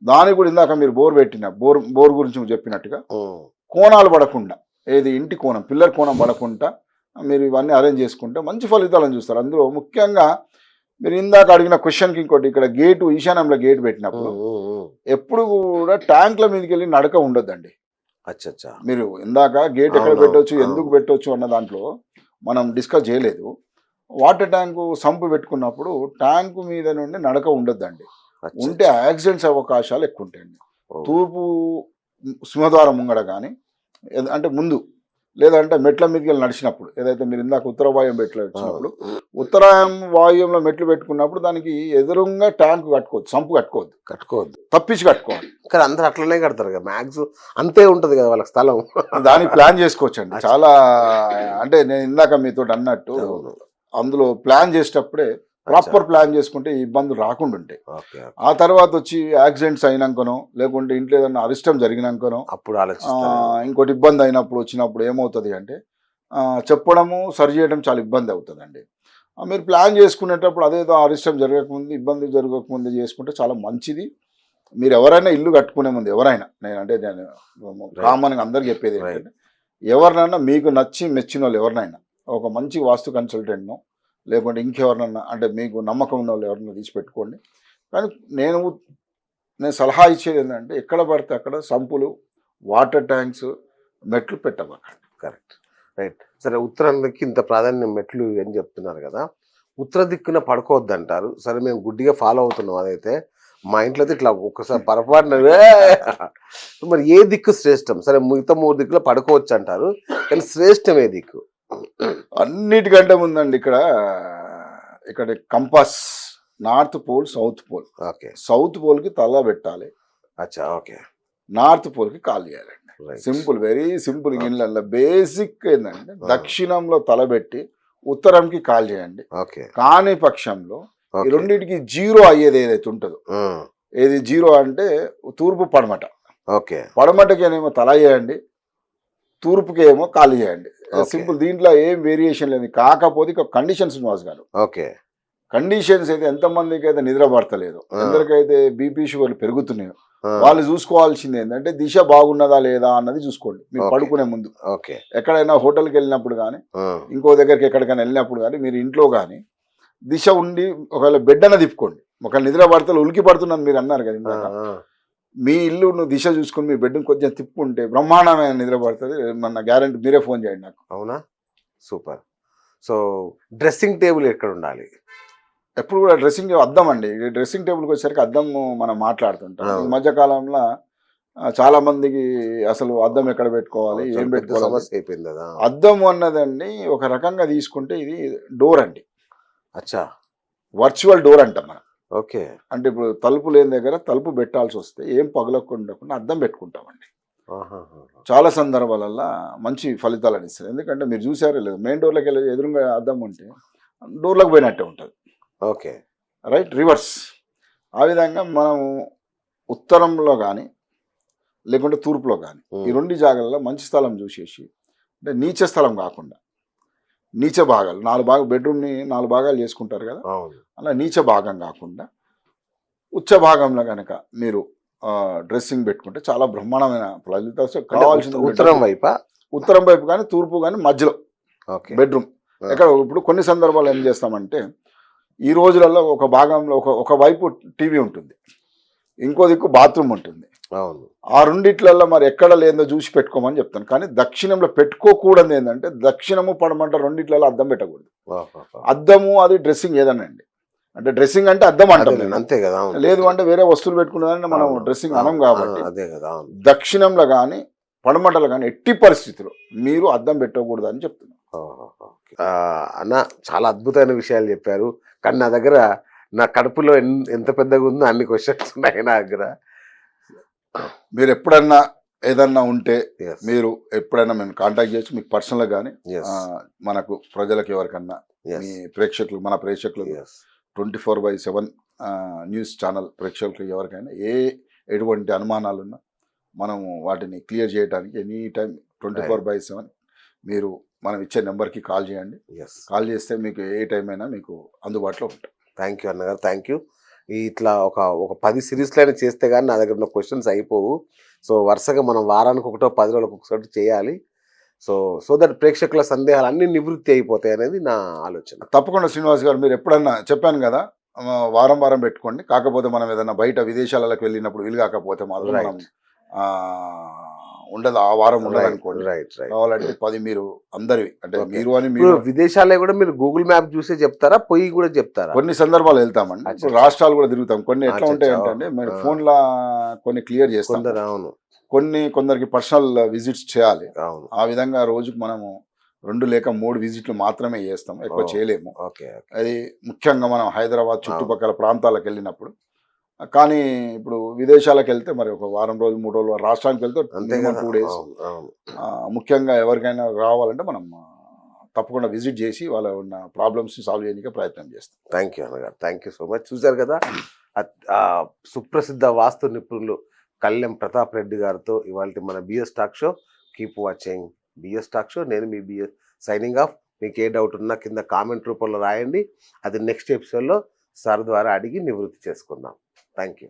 దానికి కూడా ఇందాక మీరు బోర్ పెట్టిన బోర్ గురించి చెప్పినట్టుగా ఉమ్. కోణాలు పడకుండా, ఏది ఇంటి కోణం పిల్లర్ కోణం పడకుండా మీరు ఇవన్నీ అరేంజ్ చేసుకుంటే మంచి ఫలితాలను చూస్తారు. అందులో ముఖ్యంగా మీరు ఇందాక అడిగిన క్వశ్చన్కి ఇంకోటి, ఇక్కడ గేటు ఈశాన్యంలో గేట్ పెట్టినప్పుడు ఎప్పుడు కూడా ట్యాంక్ల మీదకి వెళ్ళి నడక ఉండొద్దండి. అచ్చా. మీరు ఇందాక గేట్ ఎక్కడ అవును, పెట్టవచ్చు, అవును. ఎందుకు పెట్టవచ్చు అన్న దాంట్లో మనం డిస్కస్ చేయలేదు. వాటర్ ట్యాంకు సంపు పెట్టుకున్నప్పుడు ట్యాంకు మీద నుండి నడక ఉండొద్దండి. ఉంటే యాక్సిడెంట్స్ అవకాశాలు ఎక్కువ ఉంటాయండి. తూర్పు సింహద్వారం ముంగడ కానీ, అంటే ముందు లేదంటే మెట్ల మీదకి వెళ్ళి నడిచినప్పుడు, ఏదైతే మీరు ఇందాక ఉత్తర వాయువ్యం మెట్లు వచ్చినప్పుడు ఉత్తరాయం వాయువ్యంలో మెట్లు పెట్టుకున్నప్పుడు దానికి ఎదురుగా ట్యాంక్ కట్టుకోవద్దు, సంపు కట్టుకోవద్దు, తప్పించి కట్టుకోవాలి. కానీ అందరూ అట్లనే కడతారు కదా, మ్యాక్స్ అంతే ఉంటుంది కదా వాళ్ళకి స్థలం. దానికి ప్లాన్ చేసుకోవచ్చండి చాలా. అంటే నేను ఇందాక మీతో అన్నట్టు అందులో ప్లాన్ చేసేటప్పుడే ప్రాపర్ ప్లాన్ చేసుకుంటే ఈ ఇబ్బందులు రాకుండా ఉంటాయి. ఆ తర్వాత వచ్చి యాక్సిడెంట్స్ అయినాకనో లేకుంటే ఇంట్లో ఏదైనా అరిష్టం జరిగినాకనో అప్పుడు ఇంకోటి ఇబ్బంది అయినప్పుడు వచ్చినప్పుడు ఏమవుతుంది అంటే చెప్పడము సరి చేయడం చాలా ఇబ్బంది అవుతుందండి. మీరు ప్లాన్ చేసుకునేటప్పుడు అదేదో అరిష్టం జరగకముందు, ఇబ్బంది జరగకముందు చేసుకుంటే చాలా మంచిది. మీరు ఎవరైనా ఇల్లు కట్టుకునే ముందు ఎవరైనా, నేను కామన్గా అందరికి చెప్పేది ఏంటంటే, ఎవరినైనా మీకు నచ్చి మెచ్చిన వాళ్ళు ఎవరినైనా ఒక మంచి వాస్తు కన్సల్టెంట్ను లేకుంటే ఇంకెవరినన్నా, అంటే మీకు నమ్మకం ఉన్న వాళ్ళు ఎవరైనా తీసి పెట్టుకోండి. కానీ నేను సలహా ఇచ్చేది ఏంటంటే, ఎక్కడ పడితే అక్కడ సంపులు, వాటర్ ట్యాంక్స్, మెట్లు పెట్టబోకండి. Correct, right. సరే, ఉత్తరానికి ఇంత ప్రాధాన్యం మెట్లు అని చెప్తున్నారు కదా, ఉత్తర దిక్కున పడుకోవద్దు అంటారు. సరే, మేము గుడ్డిగా ఫాలో అవుతున్నాం. అదైతే మా ఇంట్లో అయితే ఇట్లా ఒక్కసారి పొరపాటున మరి ఏ దిక్కు శ్రేష్టం? సరే, మిగతా 3 దిక్కులో పడుకోవచ్చు అంటారు, కానీ శ్రేష్టం ఏ దిక్కు? అన్నిటికంటే ముందండి ఇక్కడ compass, north pole, south pole. Okay. South పోల్కి తల పెట్టాలి. అచ్చా. ఓకే. నార్త్ పోల్కి కాల్ చేయాలండి. Simple, very simple. ఇళ్ళల్లో బేసిక్ ఏంటంటే దక్షిణంలో తలబెట్టి ఉత్తరంకి కాల్ చేయండి. కాని పక్షంలో ఈ రెండింటికి జీరో అయ్యేది ఏదైతే ఉంటుందో, ఏది జీరో అంటే తూర్పు పడమట. ఓకే. పడమటకి ఏమో తల చేయండి, తూర్పుకి ఏమో కాల్ చేయండి. సింపుల్. దీంట్లో ఏం వేరియేషన్ లేదు. కాకపోతే ఇక కండిషన్స్ శ్రీనివాస్ గారు, ఓకే, కండిషన్స్ అయితే ఎంతమందికి అయితే నిద్ర పడతలేదు, ఎందరికైతే బీపీ షుగర్లు పెరుగుతున్నాయో వాళ్ళు చూసుకోవాల్సింది ఏంటంటే దిశ బాగున్నదా లేదా అన్నది చూసుకోండి మీరు పడుకునే ముందు. ఓకే. ఎక్కడైనా హోటల్కి వెళ్ళినప్పుడు కానీ, ఇంకో దగ్గరికి ఎక్కడికైనా వెళ్ళినప్పుడు కానీ, మీరు ఇంట్లో కానీ దిశ ఉండి ఒకవేళ బెడ్ అన్న తిప్పుకోండి. ఒకవేళ నిద్ర పడతలు ఉలికి పడుతున్నాను మీరు అన్నారు కదా ఇందాక, మీ ఇల్లు దిశ చూసుకుని మీ బెడ్ని కొంచెం తిప్పుకుంటే బ్రహ్మాండమైన నిద్ర పడుతుంది. మన గ్యారెంటీ, మీరే ఫోన్ చేయండి నాకు. అవునా? సూపర్. సో డ్రెస్సింగ్ టేబుల్ ఎక్కడ ఉండాలి? ఎప్పుడు కూడా డ్రెస్సింగ్ అద్దం అండి. డ్రెస్సింగ్ టేబుల్కి వచ్చేసరికి అద్దం మనం మాట్లాడుతుంటాం. ఈ మధ్యకాలంలో చాలా మందికి అసలు అద్దం ఎక్కడ పెట్టుకోవాలి, ఏం పెట్టుకోవాలి సమస్య అయిపోయింది కదా. అద్దం అన్నదండి ఒక రకంగా తీసుకుంటే ఇది డోర్ అండి. అచ్చా. వర్చువల్ డోర్ అంటాం మనం. ఓకే. అంటే ఇప్పుడు తలుపు లేని దగ్గర తలుపు పెట్టాల్సి వస్తే ఏం పగలకుండా అద్దం పెట్టుకుంటామండి. చాలా సందర్భాలలో మంచి ఫలితాలు అనిస్తుంది. ఎందుకంటే మీరు చూసారో లేదు, మెయిన్ డోర్లోకి వెళ్ళి ఎదురుగా అద్దం ఉంటే డోర్లోకి పోయినట్టే ఉంటుంది. Okay, right. రివర్స్. ఆ విధంగా మనం ఉత్తరంలో కానీ లేకుంటే తూర్పులో కానీ ఈ 2 జాగాలలో మంచి స్థలం చూసేసి, అంటే నీచ స్థలం కాకుండా, నీచ భాగాలు 4 భాగాలు, బెడ్రూమ్ని 4 భాగాలు చేసుకుంటారు కదా, అలా నీచ భాగం కాకుండా ఉచ్చ భాగంలో కనుక మీరు డ్రెస్సింగ్ పెట్టుకుంటే చాలా బ్రహ్మాండమైన ఫలితాలు. కావాల్సిన ఉత్తరం వైపు కానీ తూర్పు కానీ మధ్యలో బెడ్రూమ్. ఎక్కడ ఇప్పుడు కొన్ని సందర్భాలు ఏం చేస్తామంటే, ఈ రోజులలో ఒక భాగంలో ఒక వైపు టీవీ ఉంటుంది, ఇంకో దిక్కు బాత్రూమ్ ఉంటుంది. ఆ రెండిట్లలో మరి ఎక్కడ లేదో చూసి పెట్టుకోమని చెప్తాను. కానీ దక్షిణంలో పెట్టుకోకూడదు. ఏంటంటే దక్షిణము పడమంట రెండిట్లలో అద్దం పెట్టకూడదు. అద్దము అది డ్రెస్సింగ్ ఏదనండి, అంటే డ్రెస్సింగ్ అంటే అద్దం అంటాం అంతే కదా. లేదు అంటే వేరే వస్తువులు పెట్టుకునేదాన్ని మనం డ్రెస్సింగ్ అనం. కాబట్టి దక్షిణంలో కానీ పడమటలో కానీ ఎట్టి పరిస్థితిలో మీరు అద్దం పెట్టకూడదు అని చెప్తున్నాను. అన్న చాలా అద్భుతమైన విషయాలు చెప్పారు. కానీ నా దగ్గర నా కడుపులో ఎంత పెద్దగా ఉందో అన్ని క్వశ్చన్స్ ఉన్నాయి నా దగ్గర. మీరు ఎప్పుడన్నా ఏదన్నా ఉంటే Yes. మీరు ఎప్పుడైనా మేము కాంటాక్ట్ చేయొచ్చు, మీకు పర్సనల్గా కానీ Yes. మనకు ప్రజలకు ఎవరికన్నా Yes. మీ ప్రేక్షకులు మన ప్రేక్షకులకు Yes. 24/7 న్యూస్ ఛానల్ ప్రేక్షకులకు ఎవరికైనా ఎటువంటి అనుమానాలున్నా మనము వాటిని క్లియర్ చేయడానికి ఎనీ టైం 24/7 మీరు మనం ఇచ్చే నెంబర్కి కాల్ చేయండి. Yes. కాల్ చేస్తే మీకు ఏ టైం అయినా మీకు అందుబాటులో ఉంటాం. థ్యాంక్ యూ అన్నగారు, థ్యాంక్ యూ. ఇట్లా ఒక 10 సిరీస్లైనా చేస్తే కానీ నా దగ్గర ఉన్న క్వశ్చన్స్ అయిపోవు. సో వరుసగా మనం వారానికి ఒకటో 10 రోజులకు ఒకసారి చేయాలి. సో దట్ ప్రేక్షకుల సందేహాలు అన్ని నివృత్తి అయిపోతాయి అనేది నా ఆలోచన. తప్పకుండా శ్రీనివాస్ గారు, మీరు ఎప్పుడన్నా చెప్పాను కదా, వారం వారం పెట్టుకోండి. కాకపోతే మనం ఏదైనా బయట విదేశాలకు వెళ్ళినప్పుడు వీలు కాకపోతే మాత్రం మనం ఉండదు, ఆ వారం ఉండదు అనుకోండి. రైట్. కావాలంటే 10 మీరు అందరివి అంటే Okay. మీరు అని ఇప్పుడు మీరు విదేశాల్లో కూడా మీరు గూగుల్ మ్యాప్ చూసే చెప్తారా, పోయి కూడా చెప్తారా? కొన్ని సందర్భాలు వెళ్తామండి. అచ్చా. ఇప్పుడు రాష్ట్రాలు కూడా తిరుగుతాం. కొన్ని ఎట్లా అచ్చా. ఉంటాయి అంటే మీరు ఆ. ఫోన్లో కొన్ని క్లియర్ చేస్తాం, కొందరు అవును కొందరికి పర్సనల్ విజిట్స్ చేయాలి. అవును. ఆ విధంగా రోజుకు మనము 2 లేక 3 విజిట్లు మాత్రమే చేస్తాం, ఎక్కువ చేయలేము. ఓకే. అది ముఖ్యంగా మనం హైదరాబాద్ చుట్టుపక్కల ప్రాంతాలకు వెళ్ళినప్పుడు. కానీ ఇప్పుడు విదేశాలకు వెళ్తే మరి ఒక వారం రోజులు 3 రోజులు రాష్ట్రానికి వెళ్తే అంతే minimum కదా. 2 days. అవును. ముఖ్యంగా ఎవరికైనా రావాలంటే మనం తప్పకుండా విజిట్ చేసి వాళ్ళ ఉన్న ప్రాబ్లమ్స్ని సాల్వ్ చేయడానికి ప్రయత్నం చేస్తాం. థ్యాంక్ యూ అన్నగారు, థ్యాంక్ యూ సో మచ్. చూశారు కదా, సుప్రసిద్ధ వాస్తు నిపుణులు కళ్యాణ్ ప్రతాప్ రెడ్డి గారితో ఇవాళ మన BS talk show. Keep watching BS talk show. నేను మీ బిఎస్ సైనింగ్ ఆఫ్. మీకు ఏ డౌట్ ఉన్నా కింద కామెంట్ రూపంలో రాయండి. అది నెక్స్ట్ ఎపిసోడ్లో సార్ ద్వారా అడిగి నివృత్తి చేసుకుందాం. Thank you.